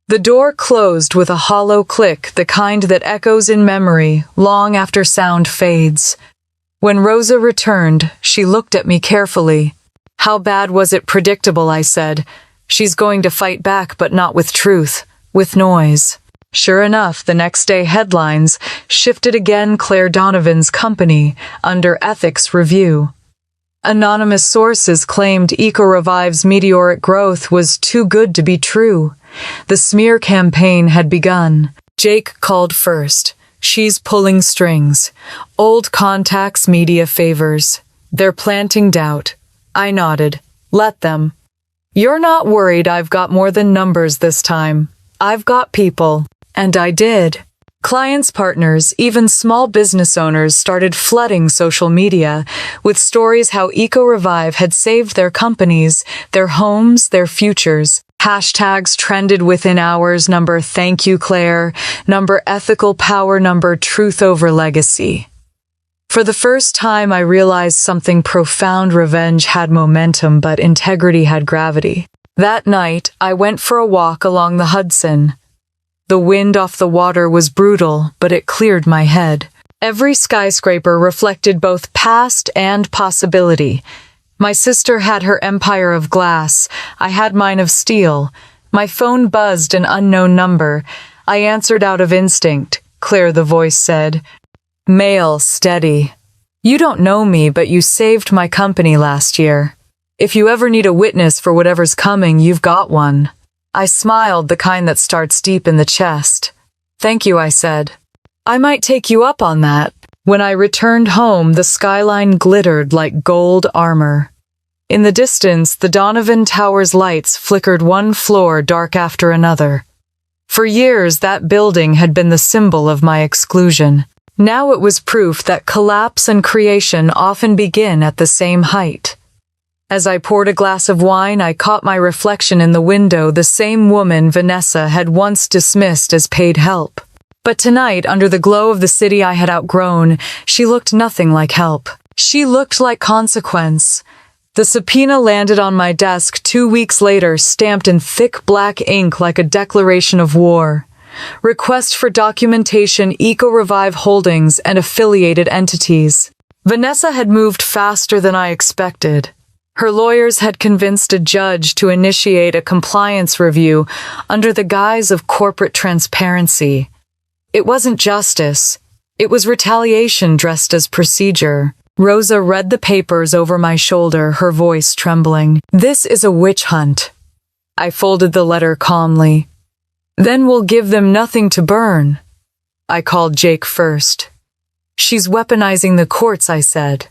The door closed with a hollow click, the kind that echoes in memory long after sound fades. When Rosa returned, she looked at me carefully. "How bad was it?" "Predictable," I said. "She's going to fight back, but not with truth, with noise." Sure enough, the next day headlines shifted again. Claire Donovan's company under ethics review. Anonymous sources claimed EcoRevive's meteoric growth was too good to be true. The smear campaign had begun. Jake called first. "She's pulling strings. Old contacts, media favors. They're planting doubt." I nodded. "Let them." "You're not worried I've got more than numbers this time. I've got people." And I did. Clients, partners, even small business owners started flooding social media with stories how EcoRevive had saved their companies, their homes, their futures. Hashtags trended within hours. Number "Thank you, Claire," number "Ethical Power," number "Truth over Legacy." For the first time, I realized something profound. Revenge had momentum, but integrity had gravity. That night, I went for a walk along the Hudson. The wind off the water was brutal, but it cleared my head. Every skyscraper reflected both past and possibility. My sister had her empire of glass. I had mine of steel. My phone buzzed an unknown number. I answered out of instinct. "Claire," the voice said. Male, steady. "You don't know me, but you saved my company last year. If you ever need a witness for whatever's coming, you've got one." I smiled, the kind that starts deep in the chest. "Thank you," I said. "I might take you up on that." When I returned home, the skyline glittered like gold armor. In the distance, the Donovan Tower's lights flickered, one floor dark after another. For years, that building had been the symbol of my exclusion. Now it was proof that collapse and creation often begin at the same height. As I poured a glass of wine, I caught my reflection in the window, the same woman Vanessa had once dismissed as paid help. But tonight, under the glow of the city I had outgrown, she looked nothing like help. She looked like consequence. The subpoena landed on my desk 2 weeks later, stamped in thick black ink like a declaration of war. Request for documentation, EcoRevive Holdings and affiliated entities. Vanessa had moved faster than I expected. Her lawyers had convinced a judge to initiate a compliance review under the guise of corporate transparency. It wasn't justice. It was retaliation dressed as procedure. Rosa read the papers over my shoulder, her voice trembling. "This is a witch hunt." I folded the letter calmly. "Then we'll give them nothing to burn." I called Jake first. "She's weaponizing the courts," I said.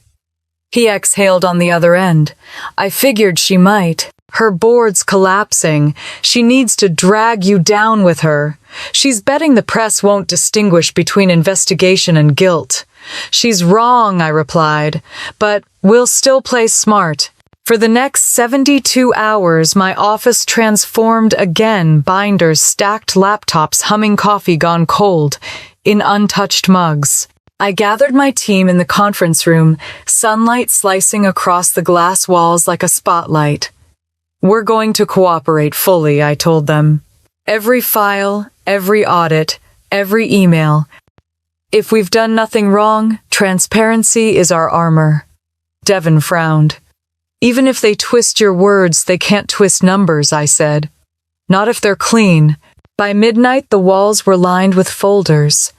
He exhaled on the other end. "I figured she might. Her board's collapsing. She needs to drag you down with her. She's betting the press won't distinguish between investigation and guilt." "She's wrong," I replied, "but we'll still play smart." For the next 72 hours, my office transformed again, binders, stacked laptops, humming coffee gone cold, in untouched mugs. I gathered my team in the conference room, sunlight slicing across the glass walls like a spotlight. "We're going to cooperate fully," I told them. "Every file, every audit, every email. If we've done nothing wrong, transparency is our armor." Devin frowned. "Even if they twist your words, they can't twist numbers," I said. "Not if they're clean." By midnight, the walls were lined with folders.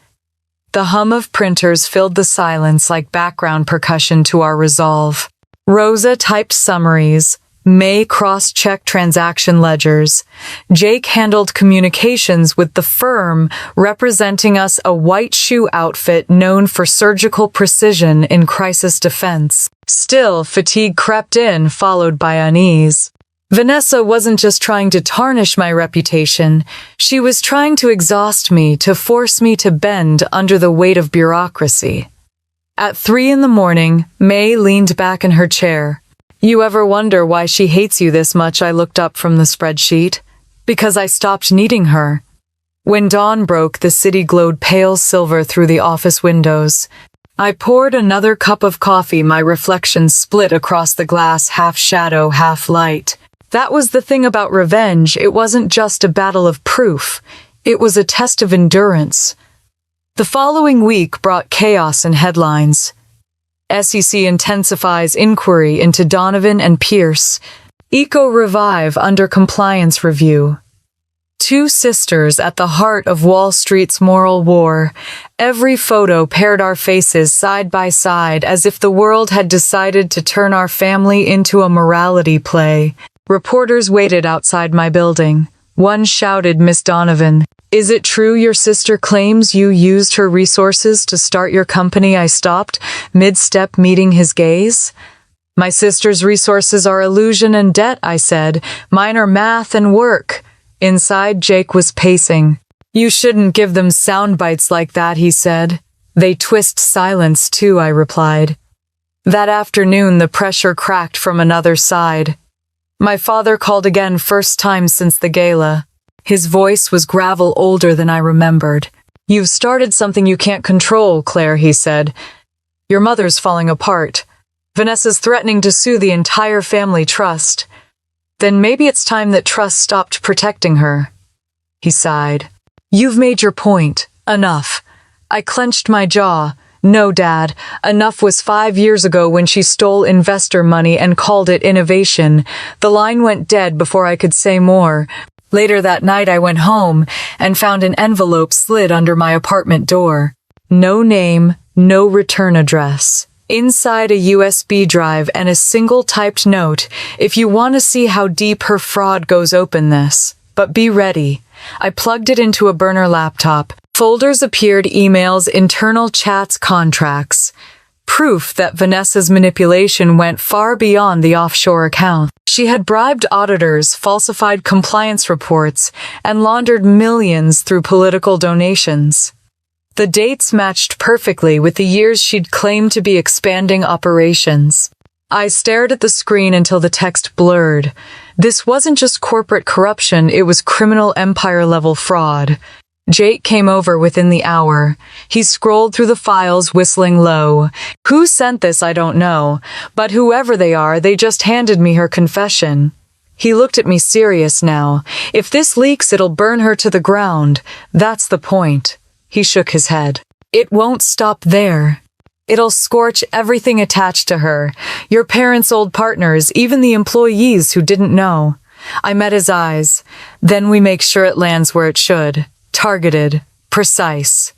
The hum of printers filled the silence like background percussion to our resolve. Rosa typed summaries. May cross-checked transaction ledgers. Jake handled communications with the firm representing us, a white shoe outfit known for surgical precision in crisis defense. Still, fatigue crept in, followed by unease. Vanessa wasn't just trying to tarnish my reputation. She was trying to exhaust me, to force me to bend under the weight of bureaucracy. At 3 a.m, May leaned back in her chair. "You ever wonder why she hates you this much?" I looked up from the spreadsheet. "Because I stopped needing her." When dawn broke, the city glowed pale silver through the office windows. I poured another cup of coffee, my reflection split across the glass, half shadow, half light. That was the thing about revenge. It wasn't just a battle of proof. It was a test of endurance. The following week brought chaos in headlines. SEC intensifies inquiry into Donovan and Pierce. Eco revive under compliance review. Two sisters at the heart of Wall Street's moral war. Every photo paired our faces side by side as if the world had decided to turn our family into a morality play. Reporters waited outside my building. One shouted, "Miss Donovan, is it true your sister claims you used her resources to start your company?" I stopped, mid-step, meeting his gaze. "My sister's resources are illusion and debt," I said. "Mine are math and work." Inside, Jake was pacing. "You shouldn't give them sound bites like that," he said. "They twist silence too," I replied. That afternoon, the pressure cracked from another side. My father called again, first time since the gala. His voice was gravel, older than I remembered. "You've started something you can't control, Claire," he said. "Your mother's falling apart. Vanessa's threatening to sue the entire family trust. Then maybe it's time that trust stopped protecting her." He sighed. "You've made your point. Enough." I clenched my jaw. "No, Dad. Enough was 5 years ago when she stole investor money and called it innovation." The line went dead before I could say more. Later that night, I went home and found an envelope slid under my apartment door. No name, no return address. Inside, a USB drive and a single typed note: "If you want to see how deep her fraud goes, open this. But be ready." I plugged it into a burner laptop. Folders appeared: emails, internal chats, contracts. Proof that Vanessa's manipulation went far beyond the offshore account. She had bribed auditors, falsified compliance reports, and laundered millions through political donations. The dates matched perfectly with the years she'd claimed to be expanding operations. I stared at the screen until the text blurred. This wasn't just corporate corruption, it was criminal empire-level fraud. Jake came over within the hour. He scrolled through the files, whistling low. "Who sent this, I don't know, but whoever they are, they just handed me her confession." He looked at me, serious now. "If this leaks, it'll burn her to the ground. That's the point." He shook his head. "It won't stop there." It'll scorch everything attached to her, your parents' old partners, even the employees who didn't know. I met his eyes. Then we make sure it lands where it should. Targeted. Precise.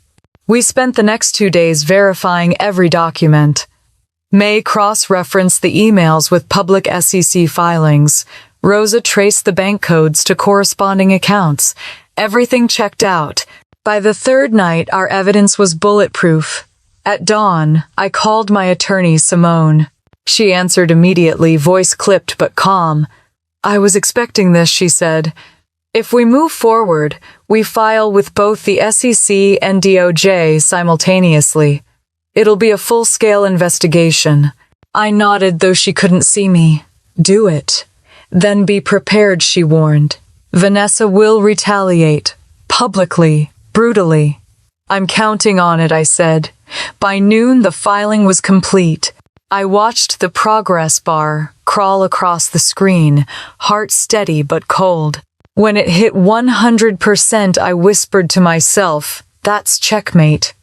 We spent the next 2 days verifying every document. May cross-referenced the emails with public SEC filings. Rosa traced the bank codes to corresponding accounts. Everything checked out. By the third night, our evidence was bulletproof. At dawn, I called my attorney, Simone. She answered immediately, voice clipped but calm. I was expecting this, she said. If we move forward, we file with both the SEC and DOJ simultaneously. It'll be a full-scale investigation. I nodded, though she couldn't see me. Do it. Then be prepared, she warned. Vanessa will retaliate. Publicly. Brutally. I'm counting on it, I said. By noon, the filing was complete. I watched the progress bar crawl across the screen, heart steady but cold. When it hit 100%, I whispered to myself, that's checkmate.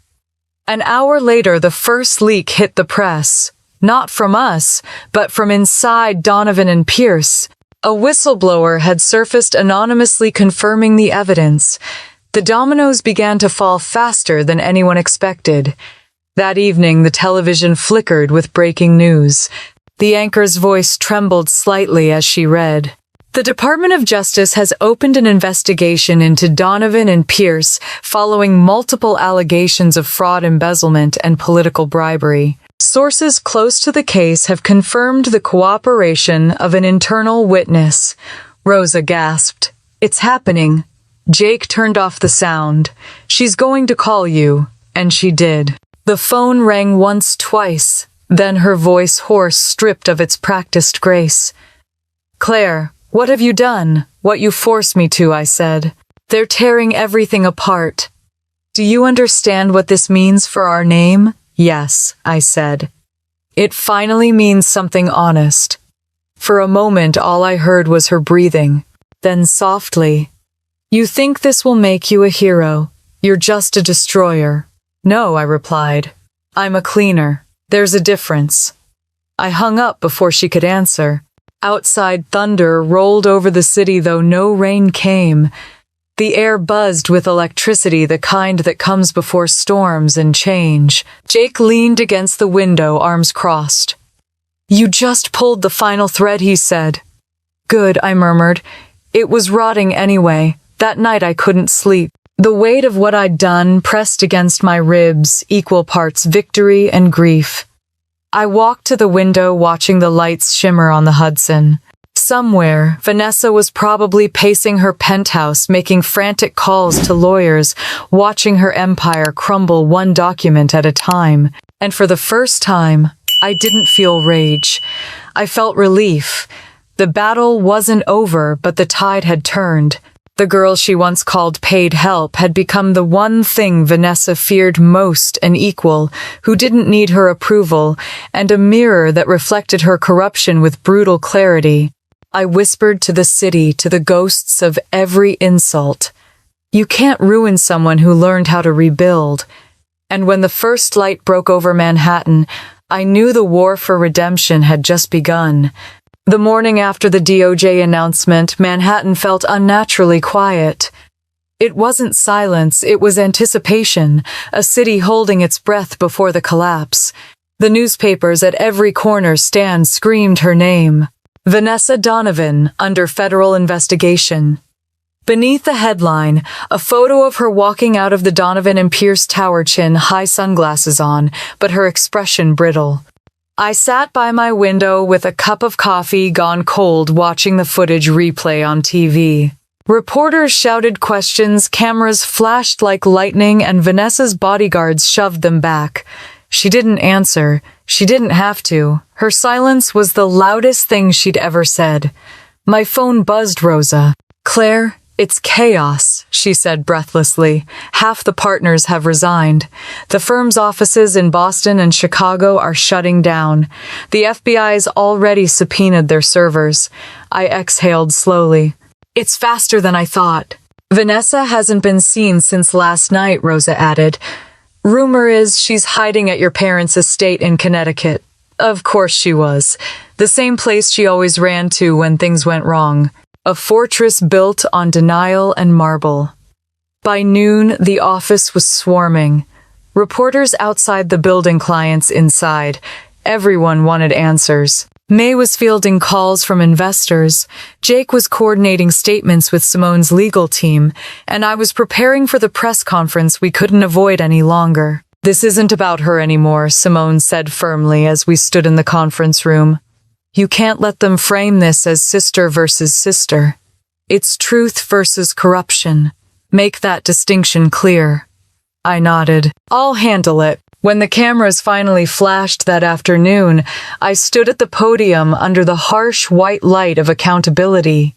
An hour later, the first leak hit the press. Not from us, but from inside Donovan and Pierce. A whistleblower had surfaced anonymously confirming the evidence. The dominoes began to fall faster than anyone expected. That evening, the television flickered with breaking news. The anchor's voice trembled slightly as she read. The Department of Justice has opened an investigation into Donovan and Pierce following multiple allegations of fraud, embezzlement, and political bribery. Sources close to the case have confirmed the cooperation of an internal witness. Rosa gasped. It's happening. Jake turned off the sound. She's going to call you. And she did. The phone rang once, twice. Then her voice hoarse, stripped of its practiced grace. Claire, what have you done? What you forced me to, I said. They're tearing everything apart. Do you understand what this means for our name? Yes, I said. It finally means something honest. For a moment, all I heard was her breathing. Then softly, you think this will make you a hero. You're just a destroyer. No, I replied. I'm a cleaner. There's a difference. I hung up before she could answer. Outside, thunder rolled over the city, though no rain came. The air buzzed with electricity, the kind that comes before storms and change. Jake leaned against the window, arms crossed. You just pulled the final thread, he said. Good, I murmured. It was rotting anyway. That night I couldn't sleep. The weight of what I'd done pressed against my ribs, equal parts victory and grief. I walked to the window, watching the lights shimmer on the Hudson. Somewhere, Vanessa was probably pacing her penthouse, making frantic calls to lawyers, watching her empire crumble one document at a time. And for the first time, I didn't feel rage. I felt relief. The battle wasn't over, but the tide had turned. The girl she once called paid help had become the one thing Vanessa feared most, an equal, who didn't need her approval, and a mirror that reflected her corruption with brutal clarity. I whispered to the city, to the ghosts of every insult. You can't ruin someone who learned how to rebuild. And when the first light broke over Manhattan, I knew the war for redemption had just begun. The morning after the DOJ announcement, Manhattan felt unnaturally quiet. It wasn't silence, it was anticipation, a city holding its breath before the collapse. The newspapers at every corner stand screamed her name. Vanessa Donovan, under federal investigation. Beneath the headline, a photo of her walking out of the Donovan and Pierce Tower, chin high, sunglasses on, but her expression brittle. I sat by my window with a cup of coffee gone cold, watching the footage replay on TV. Reporters shouted questions, cameras flashed like lightning, and Vanessa's bodyguards shoved them back. She didn't answer. She didn't have to. Her silence was the loudest thing she'd ever said. My phone buzzed. Rosa. Claire, it's chaos, she said breathlessly. Half the partners have resigned. The firm's offices in Boston and Chicago are shutting down. The FBI's already subpoenaed their servers. I exhaled slowly. It's faster than I thought. Vanessa hasn't been seen since last night, Rosa added. Rumor is she's hiding at your parents' estate in Connecticut. Of course she was. The same place she always ran to when things went wrong. A fortress built on denial and marble. By noon, the office was swarming. Reporters outside the building, clients inside. Everyone wanted answers. May was fielding calls from investors. Jake was coordinating statements with Simone's legal team, and I was preparing for the press conference we couldn't avoid any longer. "This isn't about her anymore," Simone said firmly as we stood in the conference room. "You can't let them frame this as sister versus sister. It's truth versus corruption. Make that distinction clear." I nodded. "I'll handle it." When the cameras finally flashed that afternoon, I stood at the podium under the harsh white light of accountability.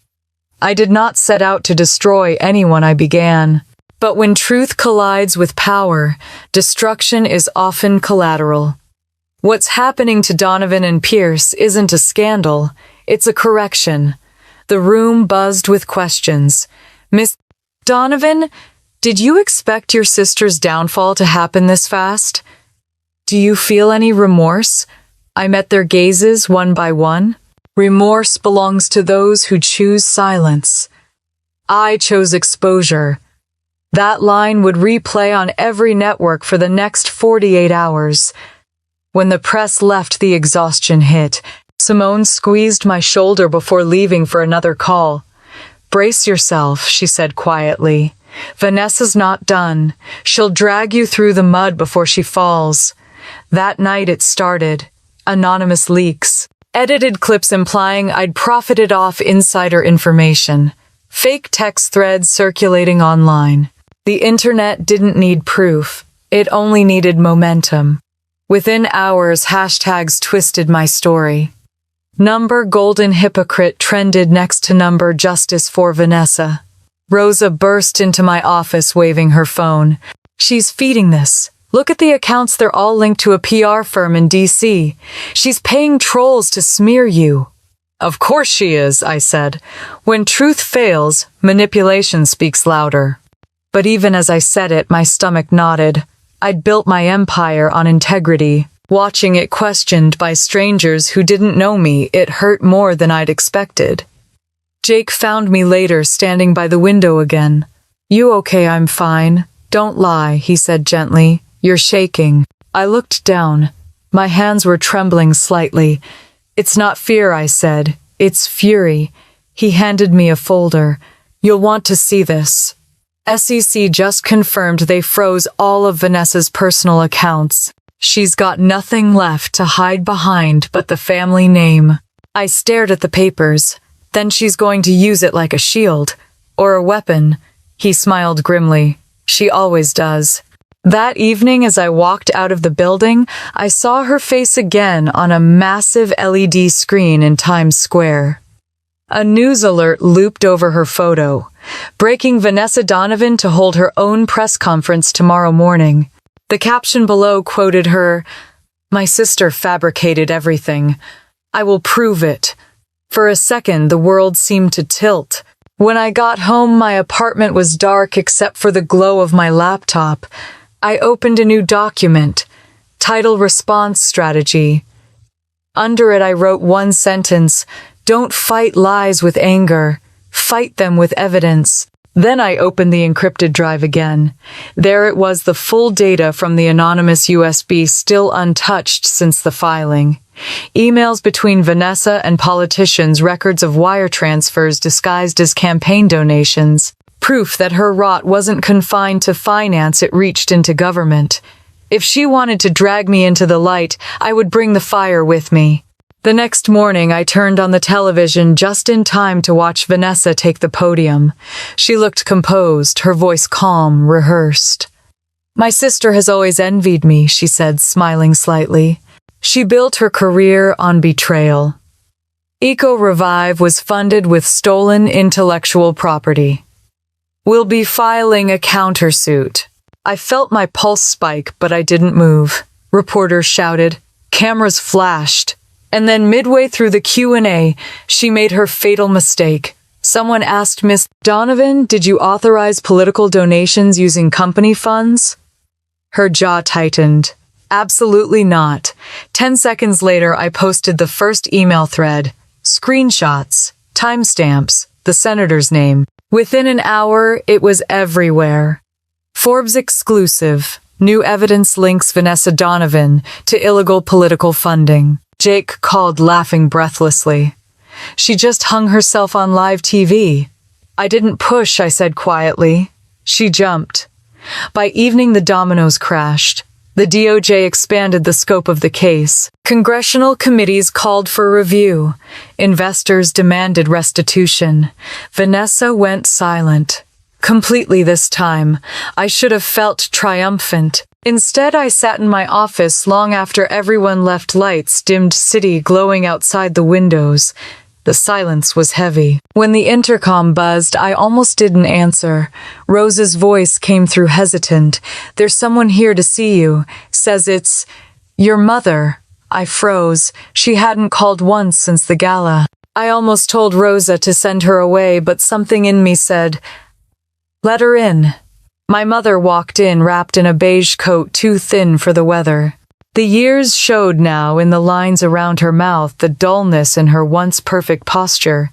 I did not set out to destroy anyone I began. But when truth collides with power, destruction is often collateral. What's happening to Donovan and Pierce isn't a scandal, it's a correction. The room buzzed with questions. "Miss Donovan, did you expect your sister's downfall to happen this fast? Do you feel any remorse?" I met their gazes one by one. Remorse belongs to those who choose silence. I chose exposure. That line would replay on every network for the next 48 hours. When the press left, the exhaustion hit. Simone squeezed my shoulder before leaving for another call. "Brace yourself," she said quietly. "Vanessa's not done. She'll drag you through the mud before she falls." That night it started. Anonymous leaks. Edited clips implying I'd profited off insider information. Fake text threads circulating online. The internet didn't need proof. It only needed momentum. Within hours, hashtags twisted my story. Number Golden Hypocrite trended next to number Justice for Vanessa. Rosa burst into my office waving her phone. "She's feeding this. Look at the accounts, they're all linked to a PR firm in DC. She's paying trolls to smear you." "Of course she is," I said. "When truth fails, manipulation speaks louder." But even as I said it, my stomach knotted. I'd built my empire on integrity. Watching it questioned by strangers who didn't know me, it hurt more than I'd expected. Jake found me later, standing by the window again. "You okay?" "I'm fine. Don't lie," he said gently. "You're shaking." I looked down. My hands were trembling slightly. "It's not fear," I said. "It's fury." He handed me a folder. "You'll want to see this." SEC just confirmed they froze all of Vanessa's personal accounts. She's got nothing left to hide behind but the family name. I stared at the papers. Then she's going to use it like a shield. Or a weapon. He smiled grimly. She always does. That evening, as I walked out of the building, I saw her face again on a massive LED screen in Times Square. A news alert looped over her photo. Breaking: Vanessa Donovan to hold her own press conference tomorrow morning. The caption below quoted her, "My sister fabricated everything. I will prove it." For a second, the world seemed to tilt. When I got home, my apartment was dark except for the glow of my laptop. I opened a new document, title Response Strategy. Under it, I wrote one sentence: "Don't fight lies with anger. Fight them with evidence." Then I opened the encrypted drive again. There it was, the full data from the anonymous USB, still untouched since the filing. Emails between Vanessa and politicians, records of wire transfers disguised as campaign donations. Proof that her rot wasn't confined to finance, it reached into government. If she wanted to drag me into the light, I would bring the fire with me. The next morning, I turned on the television just in time to watch Vanessa take the podium. She looked composed, her voice calm, rehearsed. "My sister has always envied me," she said, smiling slightly. She built her career on betrayal. Eco Revive was funded with stolen intellectual property. "We'll be filing a countersuit." I felt my pulse spike, but I didn't move. Reporters shouted. Cameras flashed. And then midway through the Q&A, she made her fatal mistake. Someone asked, "Miss Donovan, did you authorize political donations using company funds?" Her jaw tightened. Absolutely not. 10 seconds later, I posted the first email thread. Screenshots, timestamps, the senator's name. Within an hour, it was everywhere. Forbes exclusive. New evidence links Vanessa Donovan to illegal political funding. Jake called, laughing breathlessly. She just hung herself on live TV. I didn't push, I said quietly. She jumped. By evening, the dominoes crashed. The DOJ expanded the scope of the case. Congressional committees called for review. Investors demanded restitution. Vanessa went silent. Completely this time. I should have felt triumphant. Instead, I sat in my office long after everyone left, lights dimmed, city glowing outside the windows. The silence was heavy. When the intercom buzzed, I almost didn't answer. Rose's voice came through hesitant. There's someone here to see you. Says it's your mother. I froze. She hadn't called once since the gala. I almost told Rosa to send her away, but something in me said, let her in. My mother walked in wrapped in a beige coat too thin for the weather. The years showed now in the lines around her mouth, the dullness in her once perfect posture.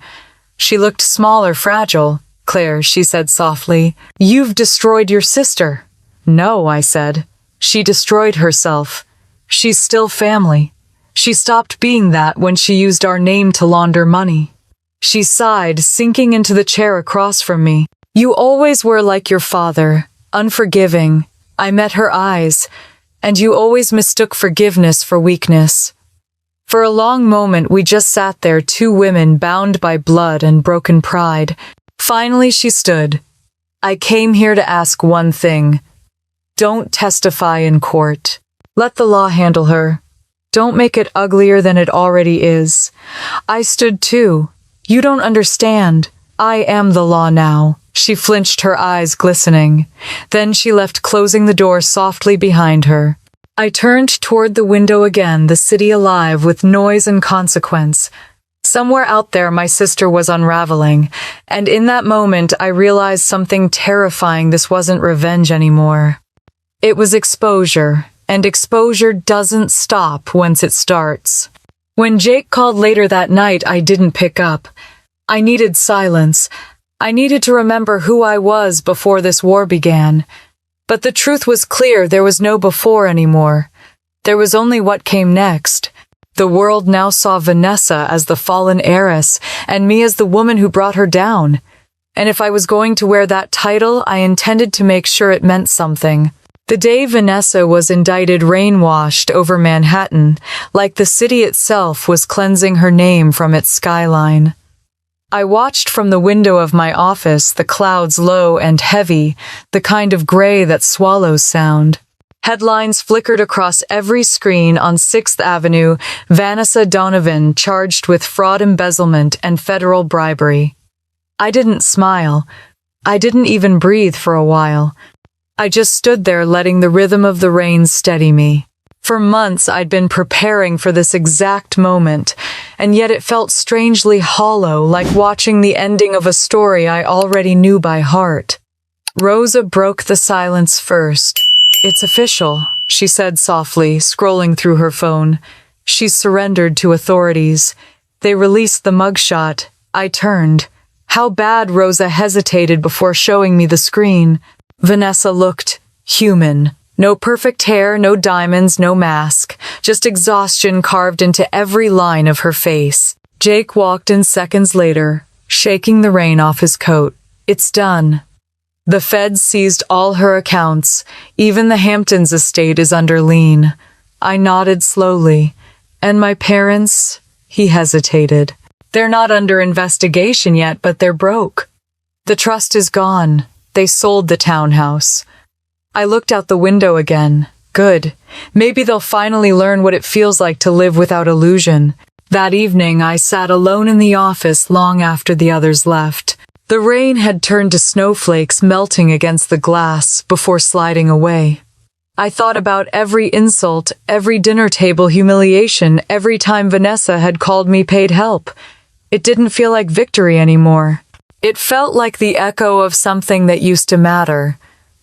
She looked smaller, fragile. Claire, she said softly, you've destroyed your sister. No, I said. She destroyed herself. She's still family. She stopped being that when she used our name to launder money. She sighed, sinking into the chair across from me. You always were like your father, unforgiving. I met her eyes. And you always mistook forgiveness for weakness. For a long moment we just sat there, two women bound by blood and broken pride. Finally she stood. I came here to ask one thing. Don't testify in court. Let the law handle her. Don't make it uglier than it already is. I stood too. You don't understand. I am the law now. She flinched, her eyes glistening. Then she left, closing the door softly behind her. I turned toward the window again, the city alive with noise and consequence. Somewhere out there my sister was unraveling, and in that moment I realized something terrifying. This wasn't revenge anymore. It was exposure, and exposure doesn't stop once it starts. When Jake called later that night, I didn't pick up. I needed silence. I needed to remember who I was before this war began. But the truth was clear, there was no before anymore. There was only what came next. The world now saw Vanessa as the fallen heiress, and me as the woman who brought her down. And if I was going to wear that title, I intended to make sure it meant something. The day Vanessa was indicted rain-washed over Manhattan, like the city itself was cleansing her name from its skyline. I watched from the window of my office, the clouds low and heavy, the kind of gray that swallows sound. Headlines flickered across every screen. On 6th Avenue, Vanessa Donovan charged with fraud, embezzlement, and federal bribery. I didn't smile. I didn't even breathe for a while. I just stood there, letting the rhythm of the rain steady me. For months I'd been preparing for this exact moment, and yet it felt strangely hollow, like watching the ending of a story I already knew by heart. Rosa broke the silence first. It's official, she said softly, scrolling through her phone. She's surrendered to authorities. They released the mugshot. I turned. How bad? Rosa hesitated before showing me the screen. Vanessa looked human. No perfect hair, no diamonds, no mask. Just exhaustion carved into every line of her face. Jake walked in seconds later, shaking the rain off his coat. It's done. The feds seized all her accounts. Even the Hamptons estate is under lien. I nodded slowly. And my parents? He hesitated. They're not under investigation yet, but they're broke. The trust is gone. They sold the townhouse. I looked out the window again. Good. Maybe they'll finally learn what it feels like to live without illusion. That evening, I sat alone in the office long after the others left. The rain had turned to snowflakes melting against the glass before sliding away. I thought about every insult, every dinner table humiliation, every time Vanessa had called me paid help. It didn't feel like victory anymore. It felt like the echo of something that used to matter.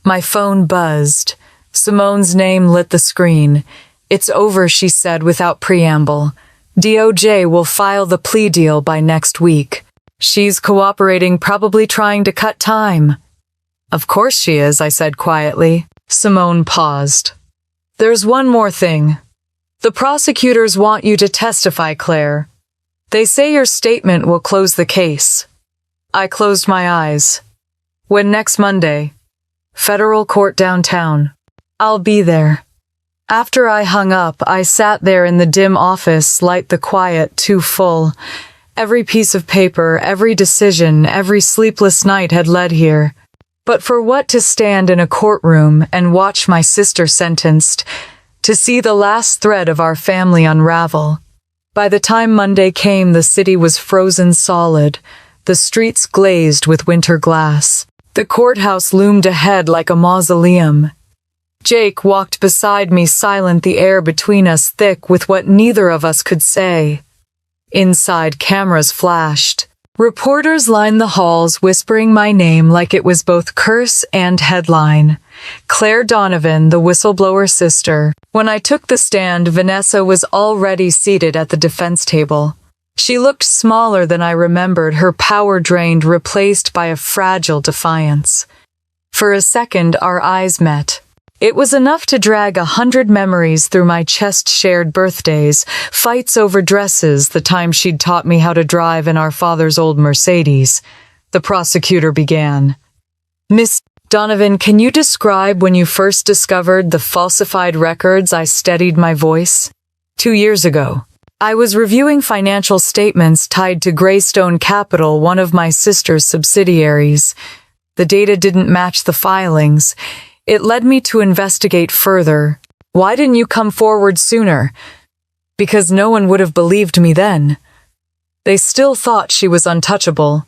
My phone buzzed. Simone's name lit the screen. "It's over," she said without preamble. "DOJ will file the plea deal by next week. She's cooperating, probably trying to cut time." "Of course she is," I said quietly. Simone paused. "There's one more thing. The prosecutors want you to testify, Claire. They say your statement will close the case." I closed my eyes. "When next Monday?" "Federal court downtown." "I'll be there." After I hung up, I sat there in the dim office, light the quiet, too full. Every piece of paper, every decision, every sleepless night had led here. But for what to stand in a courtroom and watch my sister sentenced, to see the last thread of our family unravel. By the time Monday came, the city was frozen solid, the streets glazed with winter glass. The courthouse loomed ahead like a mausoleum. Jake walked beside me, silent, the air between us thick with what neither of us could say. Inside, cameras flashed. Reporters lined the halls, whispering my name like it was both curse and headline. Claire Donovan, the whistleblower sister. When I took the stand, Vanessa was already seated at the defense table. She looked smaller than I remembered, her power drained, replaced by a fragile defiance. For a second, our eyes met. It was enough to drag 100 memories through my chest. Shared birthdays, fights over dresses, the time she'd taught me how to drive in our father's old Mercedes. The prosecutor began. "Miss Donovan, can you describe when you first discovered the falsified records?" I steadied my voice. 2 years ago. I was reviewing financial statements tied to Greystone Capital, one of my sister's subsidiaries. The data didn't match the filings. It led me to investigate further. "Why didn't you come forward sooner?" "Because no one would have believed me then. They still thought she was untouchable."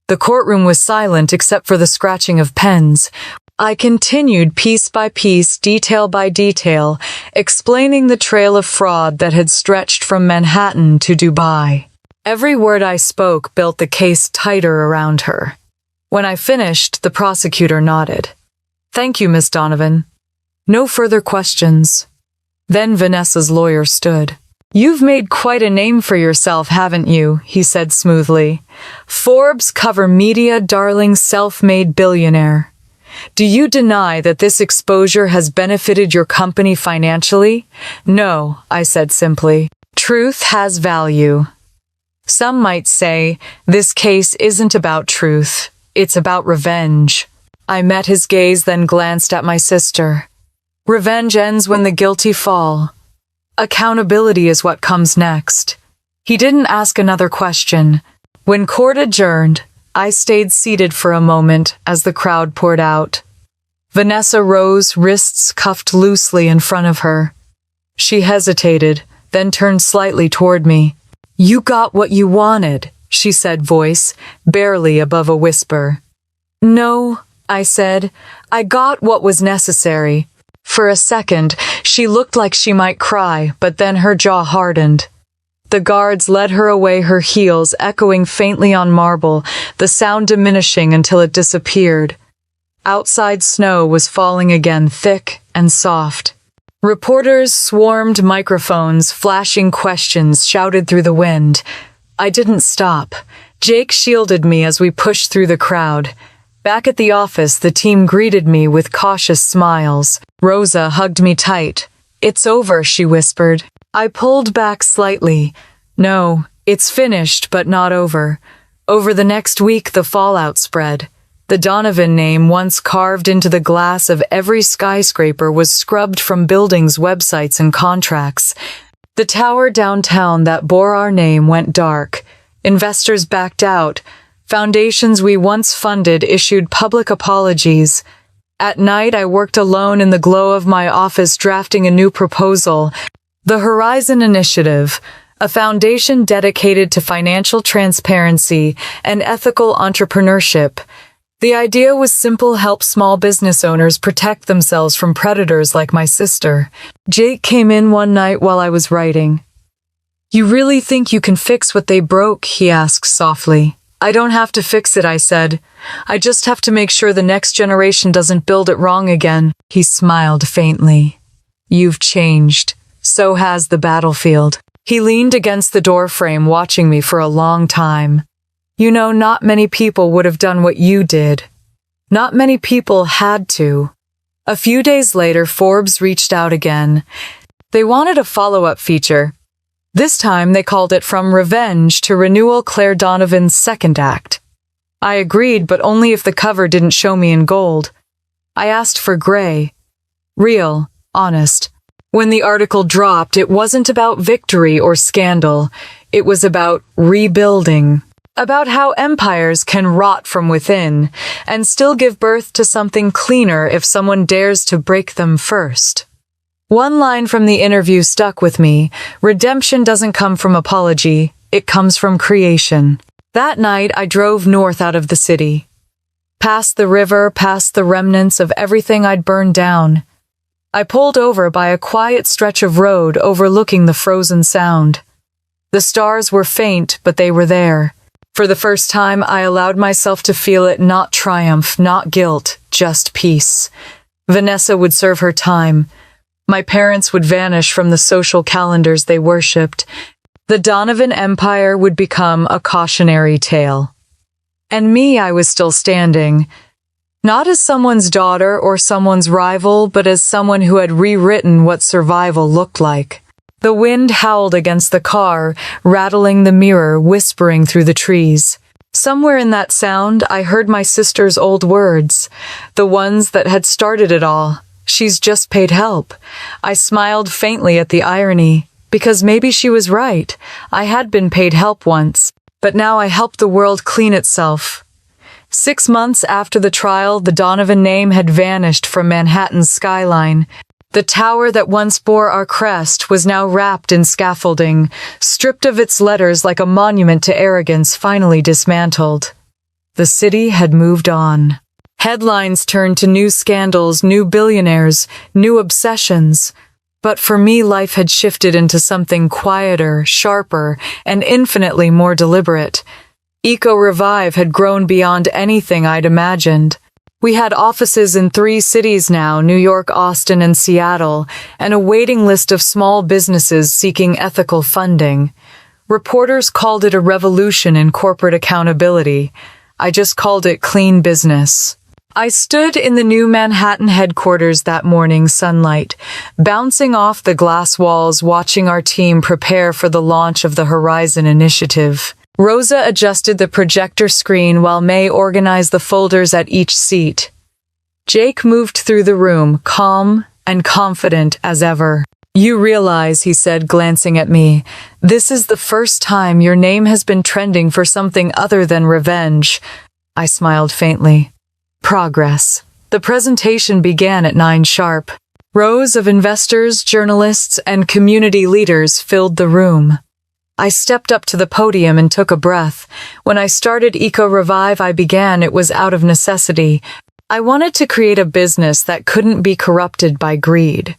The courtroom was silent except for the scratching of pens. I continued piece by piece, detail by detail, explaining the trail of fraud that had stretched from Manhattan to Dubai. Every word I spoke built the case tighter around her. When I finished, the prosecutor nodded. "Thank you, Miss Donovan. No further questions." Then Vanessa's lawyer stood. "You've made quite a name for yourself, haven't you?" he said smoothly. "Forbes cover media darling, self-made billionaire. Do you deny that this exposure has benefited your company financially?" "No," I said simply. "Truth has value. Some might say this case isn't about truth. It's about revenge." I met his gaze, then glanced at my sister. "Revenge ends when the guilty fall. Accountability is what comes next." He didn't ask another question. When court adjourned, I stayed seated for a moment as the crowd poured out. Vanessa rose, wrists cuffed loosely in front of her. She hesitated, then turned slightly toward me. "You got what you wanted," she said, voice barely above a whisper. "No," I said. "I got what was necessary." For a second, she looked like she might cry, but then her jaw hardened. The guards led her away, her heels echoing faintly on marble, the sound diminishing until it disappeared. Outside, snow was falling again, thick and soft. Reporters swarmed, microphones, flashing questions shouted through the wind. I didn't stop. Jake shielded me as we pushed through the crowd. Back at the office, the team greeted me with cautious smiles. Rosa hugged me tight. "It's over," she whispered. I pulled back slightly. "No, it's finished, but not over." Over the next week, the fallout spread. The Donovan name, once carved into the glass of every skyscraper, was scrubbed from buildings, websites, and contracts. The tower downtown that bore our name went dark. Investors backed out. Foundations we once funded issued public apologies. At night, I worked alone in the glow of my office, drafting a new proposal. The Horizon Initiative, a foundation dedicated to financial transparency and ethical entrepreneurship. The idea was simple: help small business owners protect themselves from predators like my sister. Jake came in one night while I was writing. "You really think you can fix what they broke?" he asked softly. I don't have to fix it, I said. I just have to make sure the next generation doesn't build it wrong again. He smiled faintly. You've changed. So has the battlefield. He leaned against the doorframe, watching me for a long time. You know, not many people would have done what you did. Not many people had to. A few days later, Forbes reached out again. They wanted a follow-up feature. This time, they called it From Revenge to Renewal, Claire Donovan's second act. I agreed, but only if the cover didn't show me in gold. I asked for gray. Real, honest. When the article dropped, it wasn't about victory or scandal. It was about rebuilding. About how empires can rot from within and still give birth to something cleaner if someone dares to break them first. One line from the interview stuck with me. Redemption doesn't come from apology, it comes from creation. That night, I drove north out of the city. Past the river, past the remnants of everything I'd burned down. I pulled over by a quiet stretch of road overlooking the frozen sound. The stars were faint, but they were there. For the first time, I allowed myself to feel it, not triumph, not guilt, just peace. Vanessa would serve her time. My parents would vanish from the social calendars they worshipped. The Donovan empire would become a cautionary tale. And me, I was still standing. Not as someone's daughter or someone's rival, but as someone who had rewritten what survival looked like. The wind howled against the car, rattling the mirror, whispering through the trees. Somewhere in that sound, I heard my sister's old words, the ones that had started it all. She's just paid help. I smiled faintly at the irony, because maybe she was right. I had been paid help once, but now I helped the world clean itself. 6 months after the trial, the Donovan name had vanished from Manhattan's skyline. The tower that once bore our crest was now wrapped in scaffolding, stripped of its letters like a monument to arrogance finally dismantled. The city had moved on. Headlines turned to new scandals, new billionaires, new obsessions. But for me, life had shifted into something quieter, sharper, and infinitely more deliberate. Eco-Revive had grown beyond anything I'd imagined. We had offices in 3 cities now, New York, Austin, and Seattle, and a waiting list of small businesses seeking ethical funding. Reporters called it a revolution in corporate accountability. I just called it clean business. I stood in the new Manhattan headquarters that morning, sunlight bouncing off the glass walls, watching our team prepare for the launch of the Horizon Initiative. Rosa adjusted the projector screen while May organized the folders at each seat. Jake moved through the room, calm and confident as ever. You realize, he said, glancing at me, this is the first time your name has been trending for something other than revenge. I smiled faintly. Progress. The presentation began at 9 sharp. Rows of investors, journalists, and community leaders filled the room. I stepped up to the podium and took a breath. When I started Eco-Revive, it was out of necessity. I wanted to create a business that couldn't be corrupted by greed.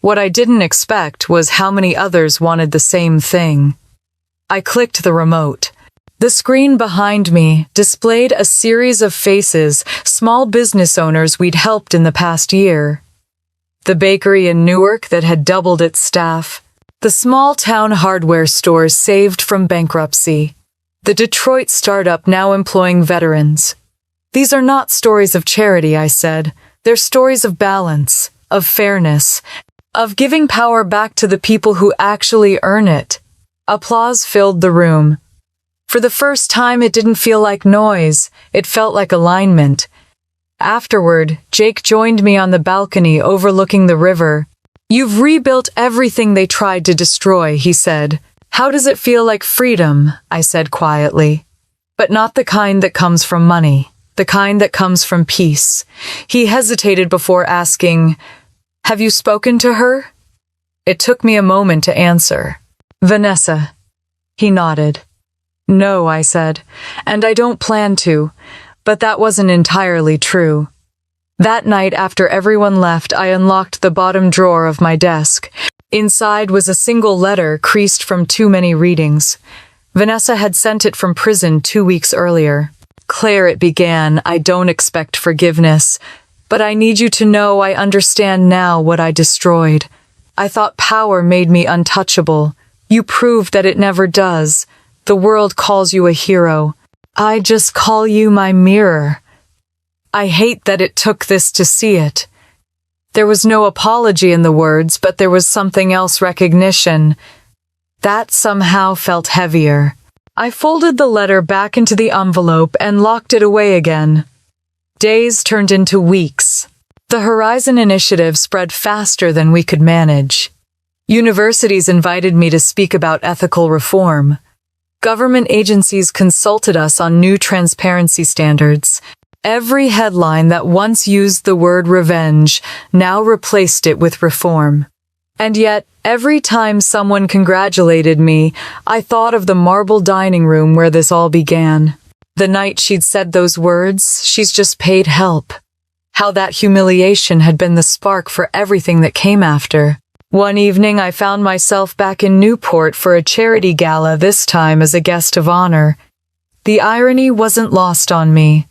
What I didn't expect was how many others wanted the same thing. I clicked the remote. The screen behind me displayed a series of faces, small business owners we'd helped in the past year. The bakery in Newark that had doubled its staff. The small-town hardware stores saved from bankruptcy. The Detroit startup now employing veterans. These are not stories of charity, I said. They're stories of balance, of fairness, of giving power back to the people who actually earn it. Applause filled the room. For the first time, it didn't feel like noise. It felt like alignment. Afterward, Jake joined me on the balcony overlooking the river. You've rebuilt everything they tried to destroy, he said. How does it feel like freedom? I said quietly. But not the kind that comes from money, the kind that comes from peace. He hesitated before asking, have you spoken to her? It took me a moment to answer. Vanessa. He nodded. No, I said, and I don't plan to, but that wasn't entirely true. That night, after everyone left, I unlocked the bottom drawer of my desk. Inside was a single letter creased from too many readings. Vanessa had sent it from prison 2 weeks earlier. Claire, it began, I don't expect forgiveness, but I need you to know I understand now what I destroyed. I thought power made me untouchable. You proved that it never does. The world calls you a hero. I just call you my mirror. I hate that it took this to see it. There was no apology in the words, but there was something else, recognition. That somehow felt heavier. I folded the letter back into the envelope and locked it away again. Days turned into weeks. The Horizon Initiative spread faster than we could manage. Universities invited me to speak about ethical reform. Government agencies consulted us on new transparency standards. Every headline that once used the word revenge now replaced it with reform. And yet, every time someone congratulated me, I thought of the marble dining room where this all began. The night she'd said those words, she's just paid help. How that humiliation had been the spark for everything that came after. One evening I found myself back in Newport for a charity gala, this time as a guest of honor. The irony wasn't lost on me.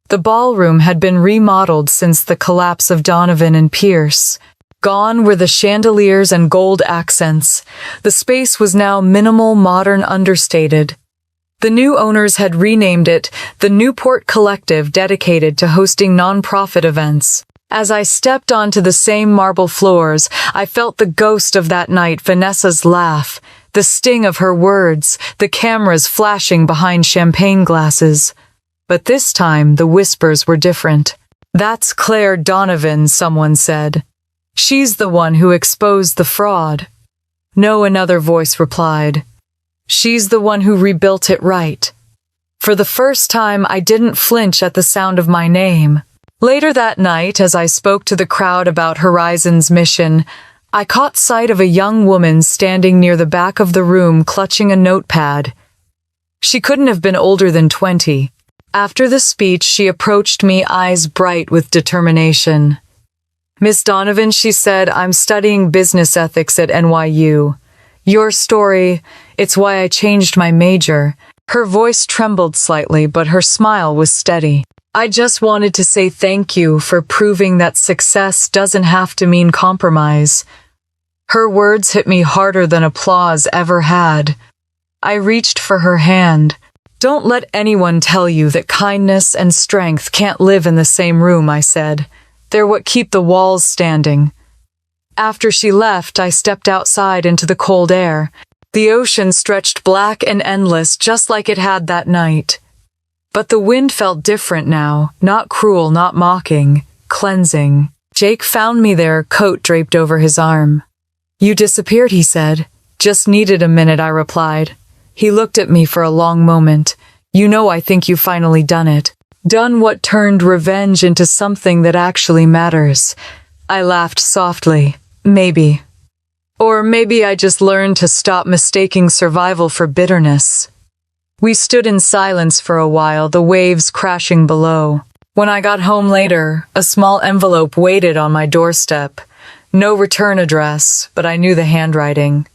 The ballroom had been remodeled since the collapse of Donovan and Pierce. Gone were the chandeliers and gold accents. The space was now minimal, modern, understated. The new owners had renamed it the Newport Collective, dedicated to hosting nonprofit events. As I stepped onto the same marble floors, I felt the ghost of that night, Vanessa's laugh, the sting of her words, the cameras flashing behind champagne glasses. But this time, the whispers were different. That's Claire Donovan, someone said. She's the one who exposed the fraud. No, another voice replied. She's the one who rebuilt it right. For the first time, I didn't flinch at the sound of my name. Later that night, as I spoke to the crowd about Horizon's mission, I caught sight of a young woman standing near the back of the room clutching a notepad. She couldn't have been older than 20. After the speech, she approached me, eyes bright with determination. Miss Donovan, she said, I'm studying business ethics at NYU. Your story, it's why I changed my major. Her voice trembled slightly, but her smile was steady. I just wanted to say thank you for proving that success doesn't have to mean compromise. Her words hit me harder than applause ever had. I reached for her hand. Don't let anyone tell you that kindness and strength can't live in the same room, I said. They're what keep the walls standing. After she left, I stepped outside into the cold air. The ocean stretched black and endless, just like it had that night. But the wind felt different now, not cruel, not mocking, cleansing. Jake found me there, coat draped over his arm. You disappeared, he said. Just needed a minute, I replied. He looked at me for a long moment. You know, I think you've finally done it. Done what turned revenge into something that actually matters. I laughed softly. Maybe. Or maybe I just learned to stop mistaking survival for bitterness. We stood in silence for a while, the waves crashing below. When I got home later, a small envelope waited on my doorstep. No return address, but I knew the handwriting.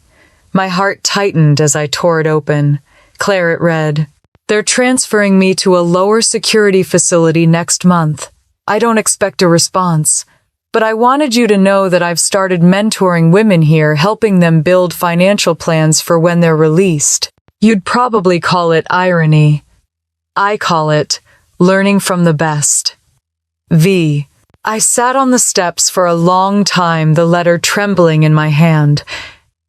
My heart tightened as I tore it open. Claire, it read. They're transferring me to a lower security facility next month. I don't expect a response. But I wanted you to know that I've started mentoring women here, helping them build financial plans for when they're released. You'd probably call it irony. I call it learning from the best. V. I sat on the steps for a long time, the letter trembling in my hand.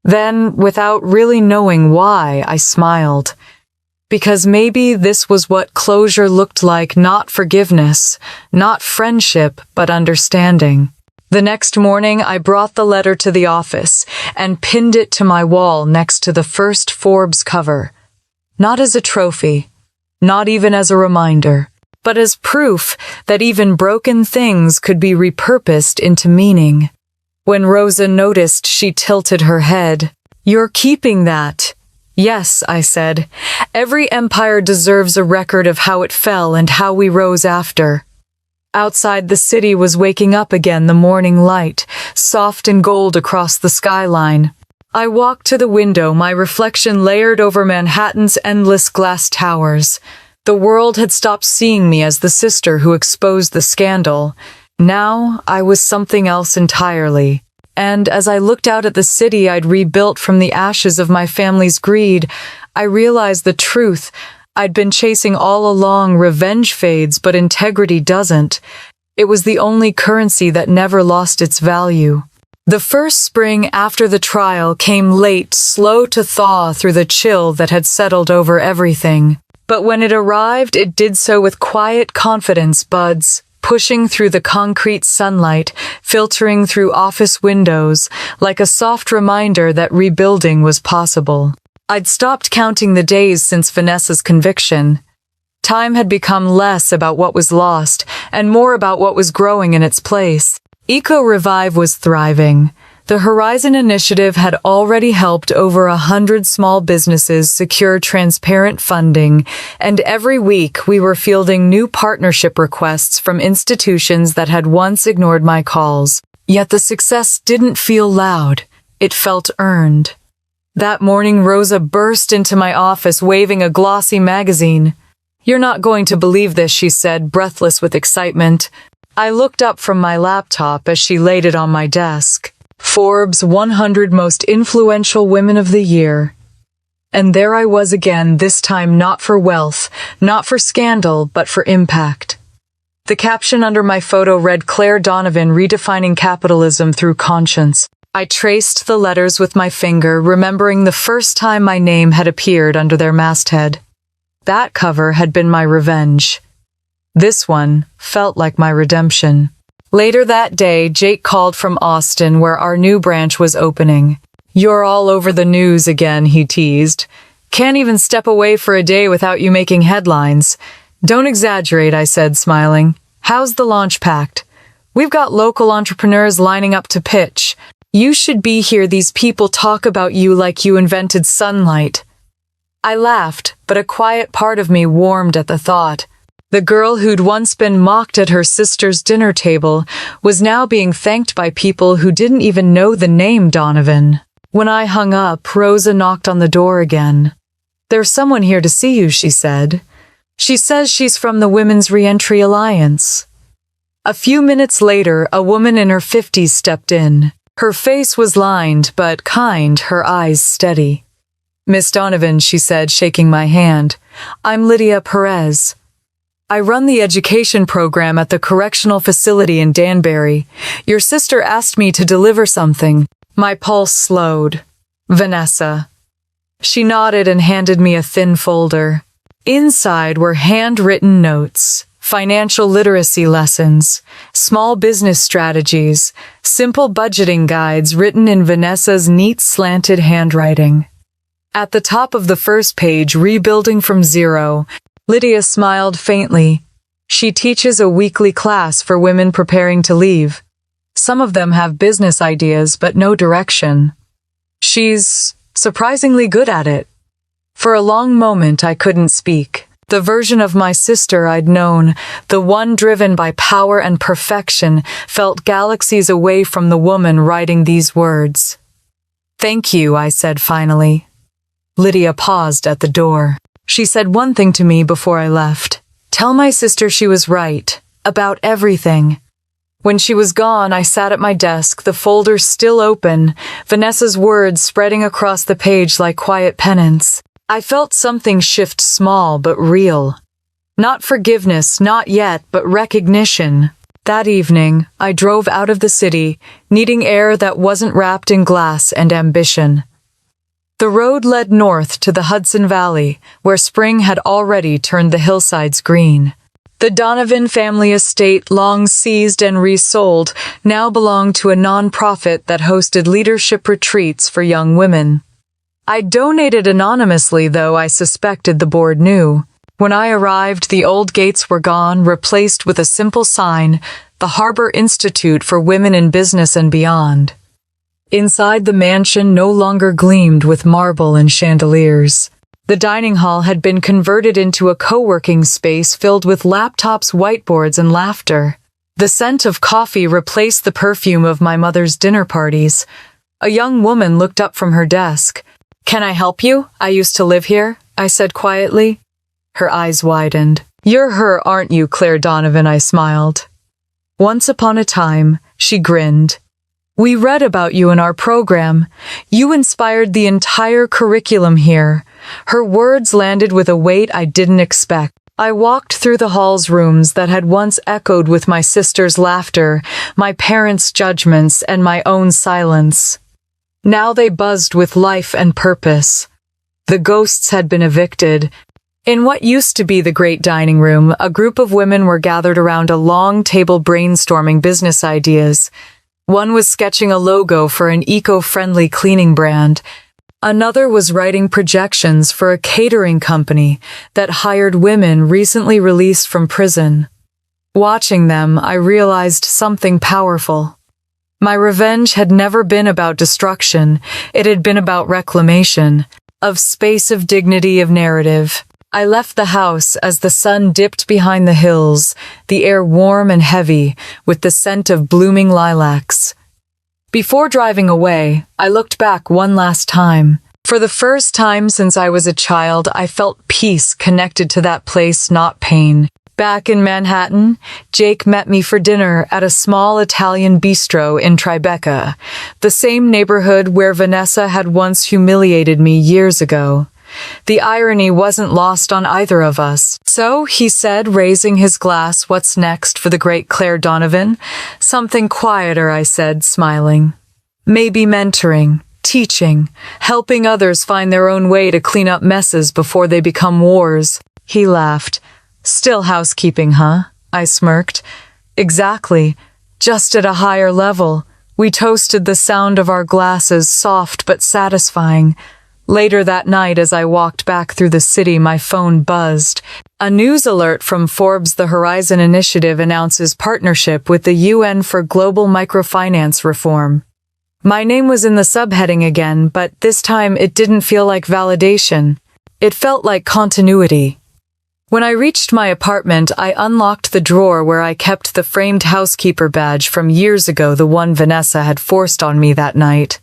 Then, without really knowing why, I smiled. Because maybe this was what closure looked like, not forgiveness, not friendship, but understanding. The next morning, I brought the letter to the office and pinned it to my wall next to the first Forbes cover. Not as a trophy, not even as a reminder, but as proof that even broken things could be repurposed into meaning. When Rosa noticed, she tilted her head. You're keeping that? Yes, I said. Every empire deserves a record of how it fell and how we rose after. Outside, the city was waking up again, the morning light, soft and gold across the skyline. I walked to the window, my reflection layered over Manhattan's endless glass towers. The world had stopped seeing me as the sister who exposed the scandal. Now I was something else entirely. And as I looked out at the city I'd rebuilt from the ashes of my family's greed, I realized the truth. I'd been chasing all along. Revenge fades, but integrity doesn't. It was the only currency that never lost its value. The first spring after the trial came late, slow to thaw through the chill that had settled over everything. But when it arrived, it did so with quiet confidence, buds, pushing through the concrete sunlight, filtering through office windows, like a soft reminder that rebuilding was possible. I'd stopped counting the days since Vanessa's conviction. Time had become less about what was lost and more about what was growing in its place. Eco-Revive was thriving. The Horizon Initiative had already helped over 100 small businesses secure transparent funding, and every week we were fielding new partnership requests from institutions that had once ignored my calls. Yet the success didn't feel loud. It felt earned. That morning, Rosa burst into my office waving a glossy magazine. "You're not going to believe this," she said, breathless with excitement. I looked up from my laptop as she laid it on my desk. Forbes 100 Most Influential Women of the Year. And there I was again, this time not for wealth, not for scandal, but for impact. The caption under my photo read, "Claire Donovan, redefining capitalism through conscience." I traced the letters with my finger, remembering the first time my name had appeared under their masthead. That cover had been my revenge. This one felt like my redemption. Later that day, Jake called from Austin, where our new branch was opening. "You're all over the news again," he teased. "Can't even step away for a day without you making headlines." "Don't exaggerate," I said, smiling. "How's the launch packed? We've got local entrepreneurs lining up to pitch. You should be here. These people talk about you like you invented sunlight." I laughed, but a quiet part of me warmed at the thought. The girl who'd once been mocked at her sister's dinner table was now being thanked by people who didn't even know the name Donovan. When I hung up, Rosa knocked on the door again. "There's someone here to see you," she said. "She says she's from the Women's Reentry Alliance." A few minutes later, a woman in her 50s stepped in. Her face was lined, but kind, her eyes steady. "Miss Donovan," she said, shaking my hand. "I'm Lydia Perez. I run the education program at the correctional facility in Danbury. Your sister asked me to deliver something." My pulse slowed. "Vanessa." She nodded and handed me a thin folder. Inside were handwritten notes, financial literacy lessons, small business strategies, simple budgeting guides written in Vanessa's neat slanted handwriting. At the top of the first page, "Rebuilding from Zero," Lydia smiled faintly. "She teaches a weekly class for women preparing to leave. Some of them have business ideas but no direction. She's surprisingly good at it." For a long moment I couldn't speak. The version of my sister I'd known, the one driven by power and perfection, felt galaxies away from the woman writing these words. "Thank you," I said finally. Lydia paused at the door. She said one thing to me before I left. "Tell my sister she was right, about everything." When she was gone, I sat at my desk, the folder still open, Vanessa's words spreading across the page like quiet penance. I felt something shift, small but real. Not forgiveness, not yet, but recognition. That evening, I drove out of the city, needing air that wasn't wrapped in glass and ambition. The road led north to the Hudson Valley, where spring had already turned the hillsides green. The Donovan family estate, long seized and resold, now belonged to a nonprofit that hosted leadership retreats for young women. I donated anonymously, though I suspected the board knew. When I arrived, the old gates were gone, replaced with a simple sign, "The Harbor Institute for Women in Business and Beyond." Inside, the mansion no longer gleamed with marble and chandeliers. The dining hall had been converted into a co-working space filled with laptops, whiteboards, and laughter. The scent of coffee replaced the perfume of my mother's dinner parties. A young woman looked up from her desk. "Can I help you? I used to live here," I said quietly. Her eyes widened. "You're her, aren't you, Claire Donovan?" I smiled. "Once upon a time," she grinned. "We read about you in our program. You inspired the entire curriculum here." Her words landed with a weight I didn't expect. I walked through the hall's rooms that had once echoed with my sister's laughter, my parents' judgments, and my own silence. Now they buzzed with life and purpose. The ghosts had been evicted. In what used to be the great dining room, a group of women were gathered around a long table brainstorming business ideas. One was sketching a logo for an eco-friendly cleaning brand. Another was writing projections for a catering company that hired women recently released from prison. Watching them, I realized something powerful. My revenge had never been about destruction. It had been about reclamation, of space, of dignity, of narrative. I left the house as the sun dipped behind the hills, the air warm and heavy, with the scent of blooming lilacs. Before driving away, I looked back one last time. For the first time since I was a child, I felt peace connected to that place, not pain. Back in Manhattan, Jake met me for dinner at a small Italian bistro in Tribeca, the same neighborhood where Vanessa had once humiliated me years ago. The irony wasn't lost on either of us. "So," he said, raising his glass, "what's next for the great Claire Donovan?" "Something quieter," I said, smiling. "Maybe mentoring, teaching, helping others find their own way to clean up messes before they become wars." He laughed. "Still housekeeping, huh?" I smirked. "Exactly. Just at a higher level." We toasted, the sound of our glasses soft but satisfying. Later that night, as I walked back through the city, my phone buzzed. A news alert from Forbes. The Horizon Initiative announces partnership with the UN for global microfinance reform. My name was in the subheading again, but this time it didn't feel like validation. It felt like continuity. When I reached my apartment, I unlocked the drawer where I kept the framed housekeeper badge from years ago, the one Vanessa had forced on me that night.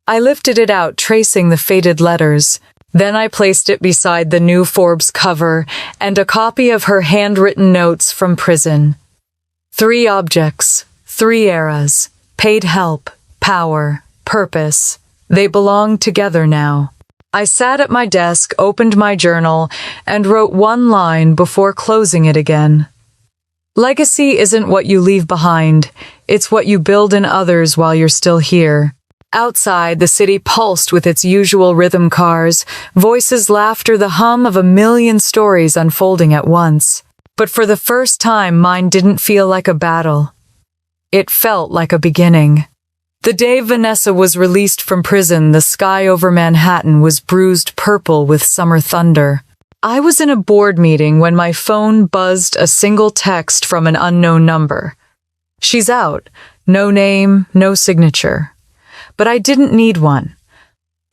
I lifted it out, tracing the faded letters. Then I placed it beside the new Forbes cover and a copy of her handwritten notes from prison. 3 objects, 3 eras, paid help, power, purpose. They belonged together now. I sat at my desk, opened my journal, and wrote one line before closing it again. "Legacy isn't what you leave behind. It's what you build in others while you're still here." Outside, the city pulsed with its usual rhythm: cars, voices, laughter, the hum of a million stories unfolding at once. But for the first time, mine didn't feel like a battle. It felt like a beginning. The day Vanessa was released from prison, the sky over Manhattan was bruised purple with summer thunder. I was in a board meeting when my phone buzzed, a single text from an unknown number. "She's out. No name, no signature." But I didn't need one.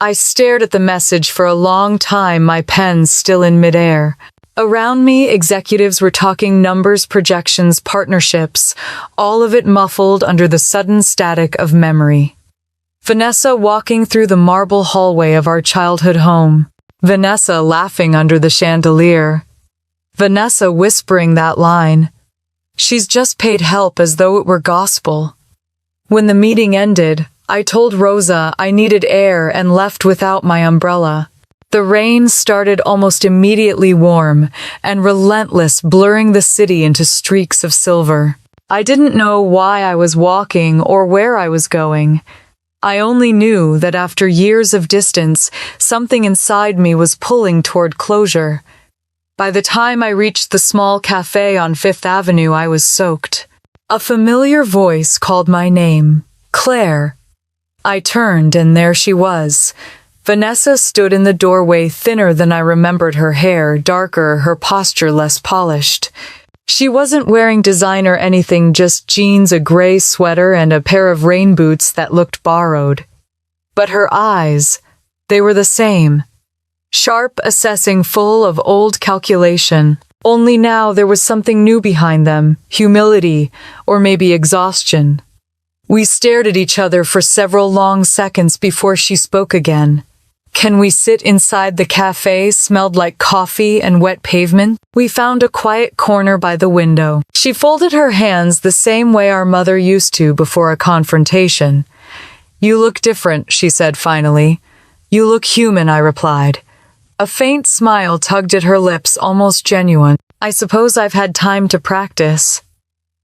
I stared at the message for a long time, my pen still in midair. Around me, executives were talking numbers, projections, partnerships, all of it muffled under the sudden static of memory. Vanessa walking through the marble hallway of our childhood home. Vanessa laughing under the chandelier. Vanessa whispering that line. "She's just paid help," as though it were gospel. When the meeting ended, I told Rosa I needed air and left without my umbrella. The rain started almost immediately, warm and relentless, blurring the city into streaks of silver. I didn't know why I was walking or where I was going. I only knew that after years of distance, something inside me was pulling toward closure. By the time I reached the small cafe on Fifth Avenue, I was soaked. A familiar voice called my name, "Claire." I turned, and there she was. Vanessa stood in the doorway, thinner than I remembered, her hair darker, her posture less polished. She wasn't wearing designer anything, just jeans, a gray sweater, and a pair of rain boots that looked borrowed. But her eyes, they were the same. Sharp, assessing, full of old calculation. Only now there was something new behind them, humility, or maybe exhaustion. We stared at each other for several long seconds before she spoke again. Can we sit inside the cafe? Smelled like coffee and wet pavement. We found a quiet corner by the window. She folded her hands the same way our mother used to before a confrontation. You look different, she said finally. You look human, I replied. A faint smile tugged at her lips, almost genuine. I suppose I've had time to practice.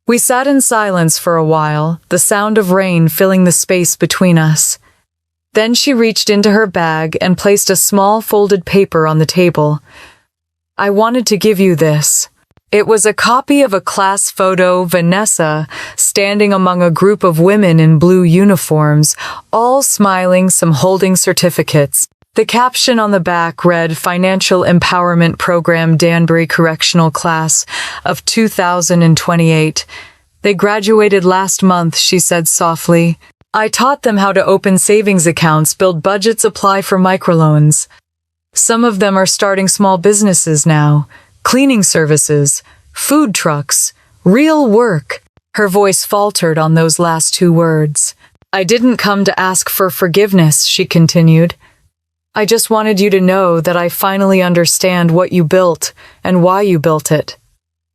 We sat in silence for a while, the sound of rain filling the space between us. Then she reached into her bag and placed a small folded paper on the table. I wanted to give you this. It was a copy of a class photo, Vanessa, standing among a group of women in blue uniforms, all smiling, some holding certificates. The caption on the back read, Financial Empowerment Program Danbury Correctional Class of 2028. They graduated last month, she said softly. I taught them how to open savings accounts, build budgets, apply for microloans. Some of them are starting small businesses now, cleaning services, food trucks, real work. Her voice faltered on those last two words. I didn't come to ask for forgiveness, she continued. I just wanted you to know that I finally understand what you built and why you built it.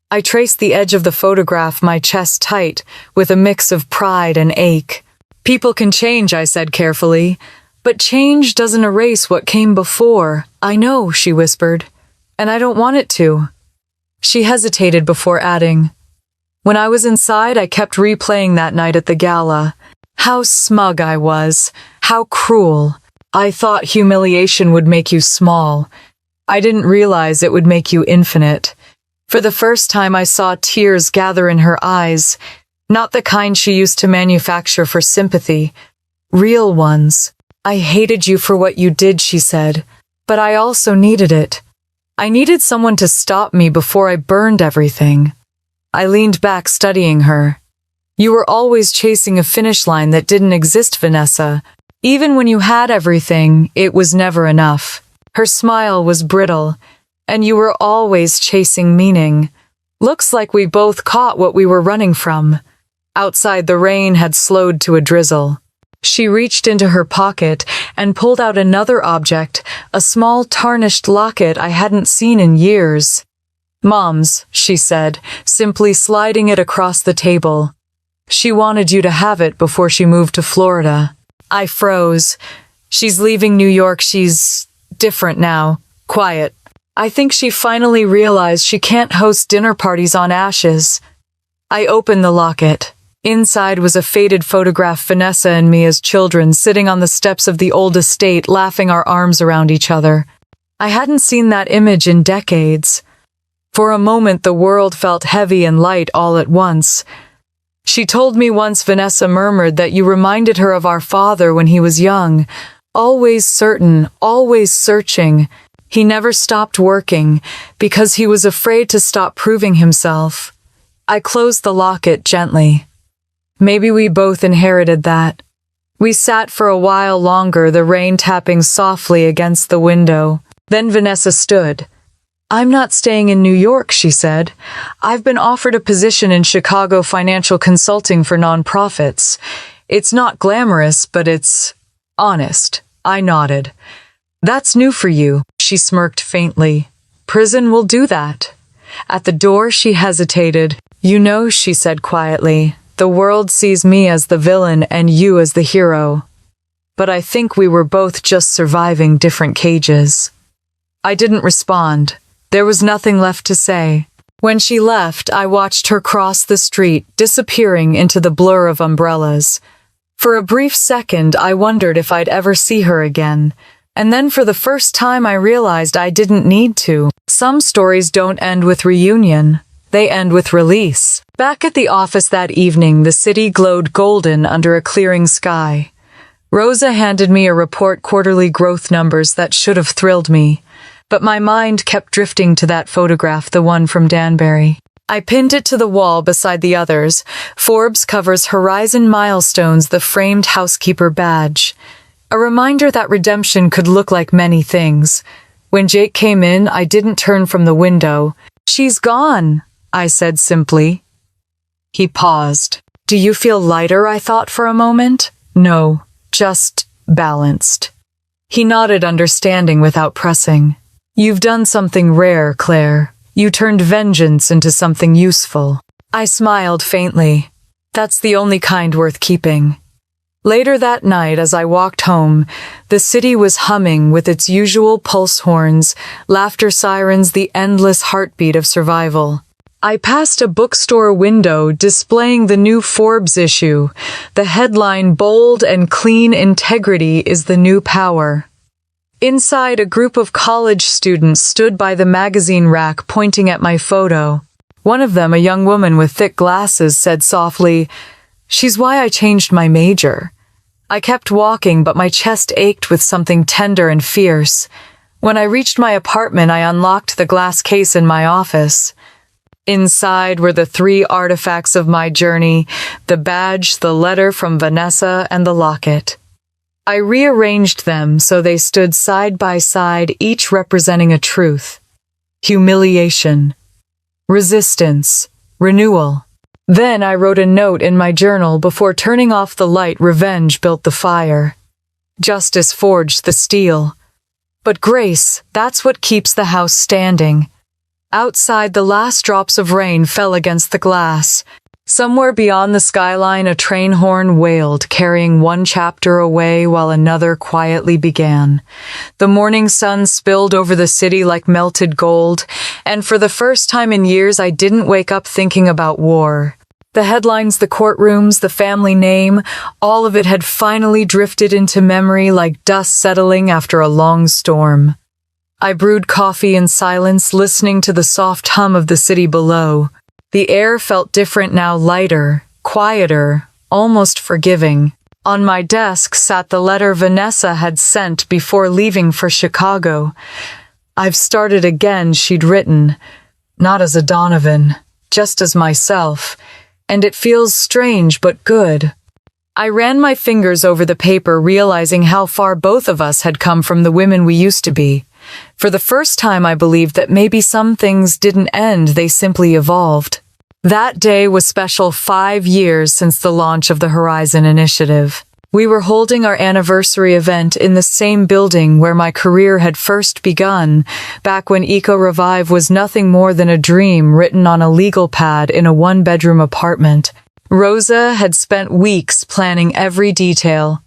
I traced the edge of the photograph, my chest tight, with a mix of pride and ache. People can change, I said carefully, but change doesn't erase what came before. I know, she whispered, and I don't want it to. She hesitated before adding, When I was inside, I kept replaying that night at the gala. How smug I was, how cruel. I thought humiliation would make you small. I didn't realize it would make you infinite. For the first time, I saw tears gather in her eyes, not the kind she used to manufacture for sympathy, real ones. I hated you for what you did, she said, but I also needed it. I needed someone to stop me before I burned everything. I leaned back, studying her. You were always chasing a finish line that didn't exist, Vanessa. Even when you had everything, it was never enough. Her smile was brittle, and you were always chasing meaning. Looks like we both caught what we were running from. Outside, the rain had slowed to a drizzle. She reached into her pocket and pulled out another object, a small tarnished locket I hadn't seen in years. Mom's, she said, simply sliding it across the table. She wanted you to have it before she moved to Florida. I froze. She's leaving New York. She's different now. Quiet. I think she finally realized she can't host dinner parties on ashes. I opened the locket. Inside was a faded photograph, Vanessa and me as children, sitting on the steps of the old estate, laughing our arms around each other. I hadn't seen that image in decades. For a moment, the world felt heavy and light all at once. She told me once, Vanessa murmured, that you reminded her of our father when he was young, always certain, always searching. He never stopped working because he was afraid to stop proving himself. I closed the locket gently. Maybe we both inherited that. We sat for a while longer, the rain tapping softly against the window. Then Vanessa stood. I'm not staying in New York, she said. I've been offered a position in Chicago financial consulting for nonprofits. It's not glamorous, but it's honest. I nodded. That's new for you, she smirked faintly. Prison will do that. At the door, she hesitated. You know, she said quietly, the world sees me as the villain and you as the hero. But I think we were both just surviving different cages. I didn't respond. There was nothing left to say. When she left, I watched her cross the street, disappearing into the blur of umbrellas. For a brief second, I wondered if I'd ever see her again. And then for the first time, I realized I didn't need to. Some stories don't end with reunion. They end with release. Back at the office that evening, the city glowed golden under a clearing sky. Rosa handed me a report, quarterly growth numbers that should have thrilled me. But my mind kept drifting to that photograph, the one from Danbury. I pinned it to the wall beside the others. Forbes covers Horizon Milestones, the framed housekeeper badge. A reminder that redemption could look like many things. When Jake came in, I didn't turn from the window. She's gone, I said simply. He paused. Do you feel lighter? I thought for a moment. No, just balanced. He nodded, understanding without pressing. You've done something rare, Claire. You turned vengeance into something useful. I smiled faintly. That's the only kind worth keeping. Later that night, as I walked home, the city was humming with its usual pulse horns, laughter sirens, the endless heartbeat of survival. I passed a bookstore window displaying the new Forbes issue, the headline bold and clean: "Integrity is the new power." Inside, a group of college students stood by the magazine rack pointing at my photo. One of them, a young woman with thick glasses, said softly, "She's why I changed my major." I kept walking, but my chest ached with something tender and fierce. When I reached my apartment, I unlocked the glass case in my office. Inside were the 3 artifacts of my journey: the badge, the letter from Vanessa, and the locket. I rearranged them so they stood side by side, each representing a truth: humiliation, resistance, renewal. Then I wrote a note in my journal: before turning off the light, revenge built the fire. Justice forged the steel. But grace, that's what keeps the house standing. Outside, the last drops of rain fell against the glass. Somewhere beyond the skyline, a train horn wailed, carrying one chapter away while another quietly began. The morning sun spilled over the city like melted gold, and for the first time in years, I didn't wake up thinking about war. The headlines, the courtrooms, the family name, all of it had finally drifted into memory like dust settling after a long storm. I brewed coffee in silence, listening to the soft hum of the city below. The air felt different now, lighter, quieter, almost forgiving. On my desk sat the letter Vanessa had sent before leaving for Chicago. "I've started again," she'd written. "Not as a Donovan, just as myself. And it feels strange but good." I ran my fingers over the paper, realizing how far both of us had come from the women we used to be. For the first time, I believed that maybe some things didn't end, they simply evolved. That day was special: 5 years since the launch of the Horizon Initiative. We were holding our anniversary event in the same building where my career had first begun, back when Eco Revive was nothing more than a dream written on a legal pad in a 1-bedroom apartment. Rosa had spent weeks planning every detail,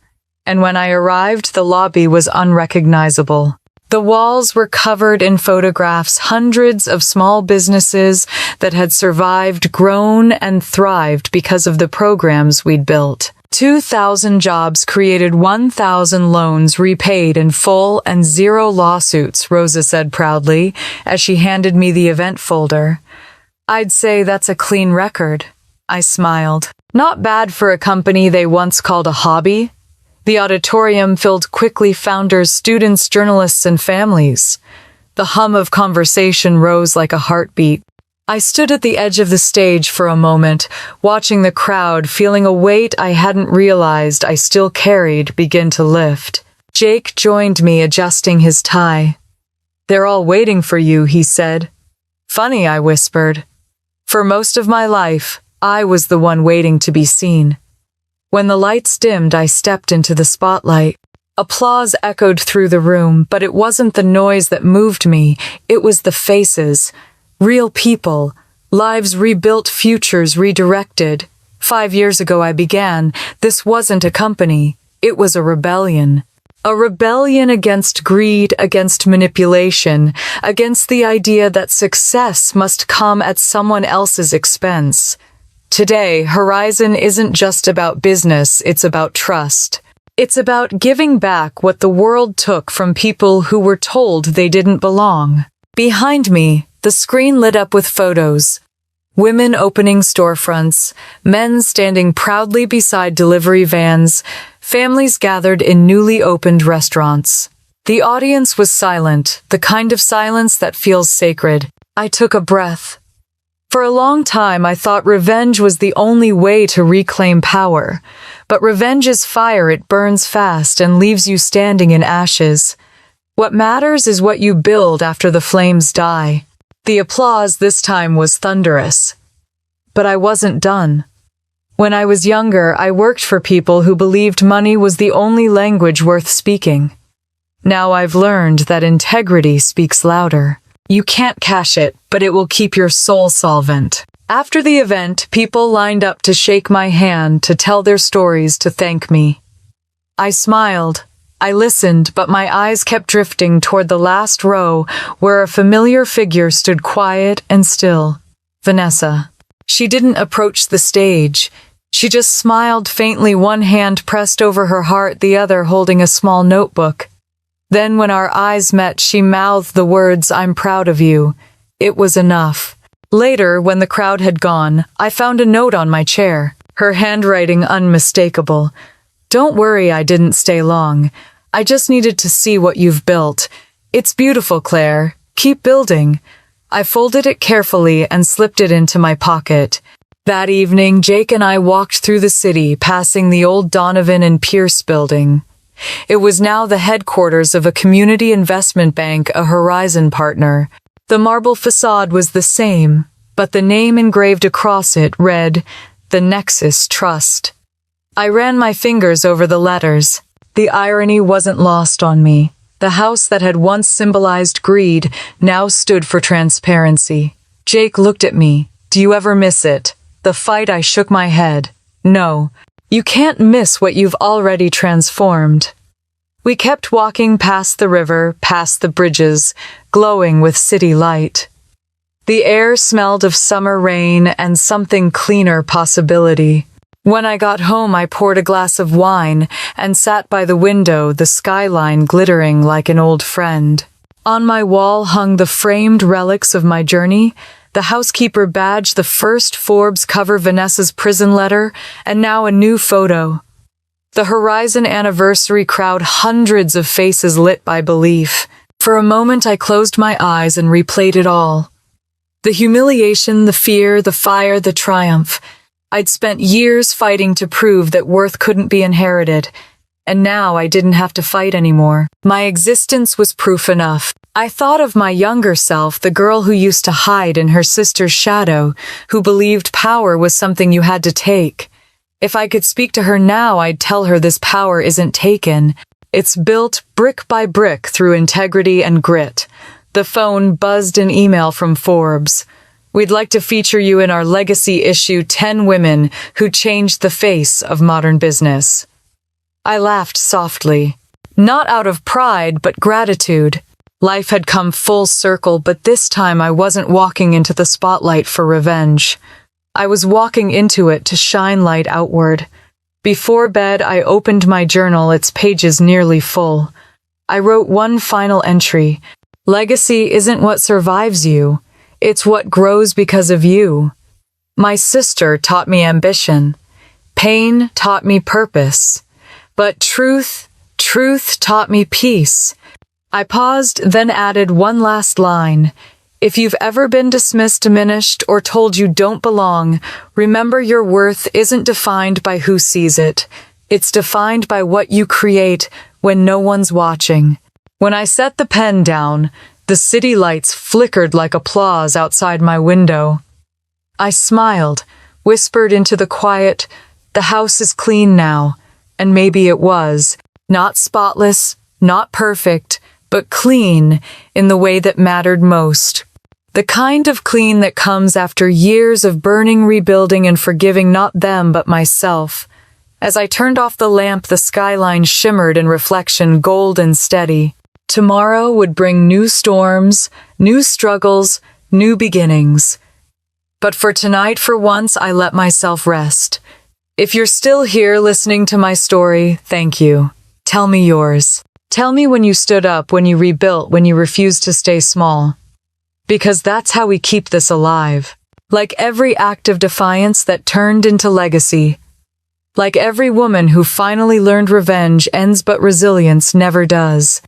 and when I arrived, the lobby was unrecognizable. The walls were covered in photographs, hundreds of small businesses that had survived, grown, and thrived because of the programs we'd built. 2,000 jobs created, 1,000 loans repaid in full, and 0 lawsuits, Rosa said proudly as she handed me the event folder. "I'd say that's a clean record," I smiled. "Not bad for a company they once called a hobby." The auditorium filled quickly: founders, students, journalists, and families. The hum of conversation rose like a heartbeat. I stood at the edge of the stage for a moment, watching the crowd, feeling a weight I hadn't realized I still carried begin to lift. Jake joined me, adjusting his tie. "They're all waiting for you," he said. "Funny," I whispered. For most of my life, I was the one waiting to be seen. When the lights dimmed, I stepped into the spotlight. Applause echoed through the room, but it wasn't the noise that moved me. It was the faces. Real people. Lives rebuilt, futures redirected. 5 years ago I began. This wasn't a company. It was a rebellion. A rebellion against greed, against manipulation, against the idea that success must come at someone else's expense. Today, Horizon isn't just about business, it's about trust. It's about giving back what the world took from people who were told they didn't belong. Behind me, the screen lit up with photos. Women opening storefronts, men standing proudly beside delivery vans, families gathered in newly opened restaurants. The audience was silent, the kind of silence that feels sacred. I took a breath. For a long time, I thought revenge was the only way to reclaim power. But revenge is fire, it burns fast and leaves you standing in ashes. What matters is what you build after the flames die. The applause this time was thunderous. But I wasn't done. When I was younger, I worked for people who believed money was the only language worth speaking. Now I've learned that integrity speaks louder. You can't cash it, but it will keep your soul solvent. After the event, people lined up to shake my hand, to tell their stories, to thank me. I smiled. I listened, but my eyes kept drifting toward the last row where a familiar figure stood quiet and still. Vanessa. She didn't approach the stage. She just smiled faintly, one hand pressed over her heart, the other holding a small notebook. Then when our eyes met, she mouthed the words, "I'm proud of you." It was enough. Later, when the crowd had gone, I found a note on my chair, her handwriting unmistakable. "Don't worry, I didn't stay long. I just needed to see what you've built. It's beautiful, Claire. Keep building." I folded it carefully and slipped it into my pocket. That evening, Jake and I walked through the city, passing the old Donovan and Pierce building. It was now the headquarters of a community investment bank, a Horizon partner. The marble facade was the same, but the name engraved across it read, "The Nexus Trust." I ran my fingers over the letters. The irony wasn't lost on me. The house that had once symbolized greed now stood for transparency. Jake looked at me. "Do you ever miss it?" The fight. I shook my head. "No. You can't miss what you've already transformed." We kept walking past the river, past the bridges, glowing with city light. The air smelled of summer rain and something cleaner possibility. When I got home, I poured a glass of wine and sat by the window, the skyline glittering like an old friend. On my wall hung the framed relics of my journey, the housekeeper badge, the first Forbes cover, Vanessa's prison letter, and now a new photo. The Horizon anniversary crowd, hundreds of faces lit by belief. For a moment I closed my eyes and replayed it all. The humiliation, the fear, the fire, the triumph. I'd spent years fighting to prove that worth couldn't be inherited, and now I didn't have to fight anymore. My existence was proof enough. I thought of my younger self, the girl who used to hide in her sister's shadow, who believed power was something you had to take. If I could speak to her now, I'd tell her this power isn't taken. It's built brick by brick through integrity and grit. The phone buzzed, an email from Forbes. "We'd like to feature you in our legacy issue, 10 Women Who Changed the Face of Modern Business." I laughed softly. Not out of pride, but gratitude. Life had come full circle, but this time I wasn't walking into the spotlight for revenge. I was walking into it to shine light outward. Before bed, I opened my journal, its pages nearly full. I wrote one final entry. "Legacy isn't what survives you. It's what grows because of you." My sister taught me ambition. Pain taught me purpose. But truth taught me peace. I paused, then added one last line. "If you've ever been dismissed, diminished, or told you don't belong, remember your worth isn't defined by who sees it. It's defined by what you create when no one's watching." When I set the pen down, the city lights flickered like applause outside my window. I smiled, whispered into the quiet, "The house is clean now." And maybe it was. Not spotless, not perfect, but clean in the way that mattered most. The kind of clean that comes after years of burning, rebuilding, and forgiving not them but myself. As I turned off the lamp, the skyline shimmered in reflection, gold and steady. Tomorrow would bring new storms, new struggles, new beginnings. But for tonight, for once, I let myself rest. If you're still here listening to my story, thank you. Tell me yours. Tell me when you stood up, when you rebuilt, when you refused to stay small. Because that's how we keep this alive. Like every act of defiance that turned into legacy. Like every woman who finally learned revenge ends but resilience never does.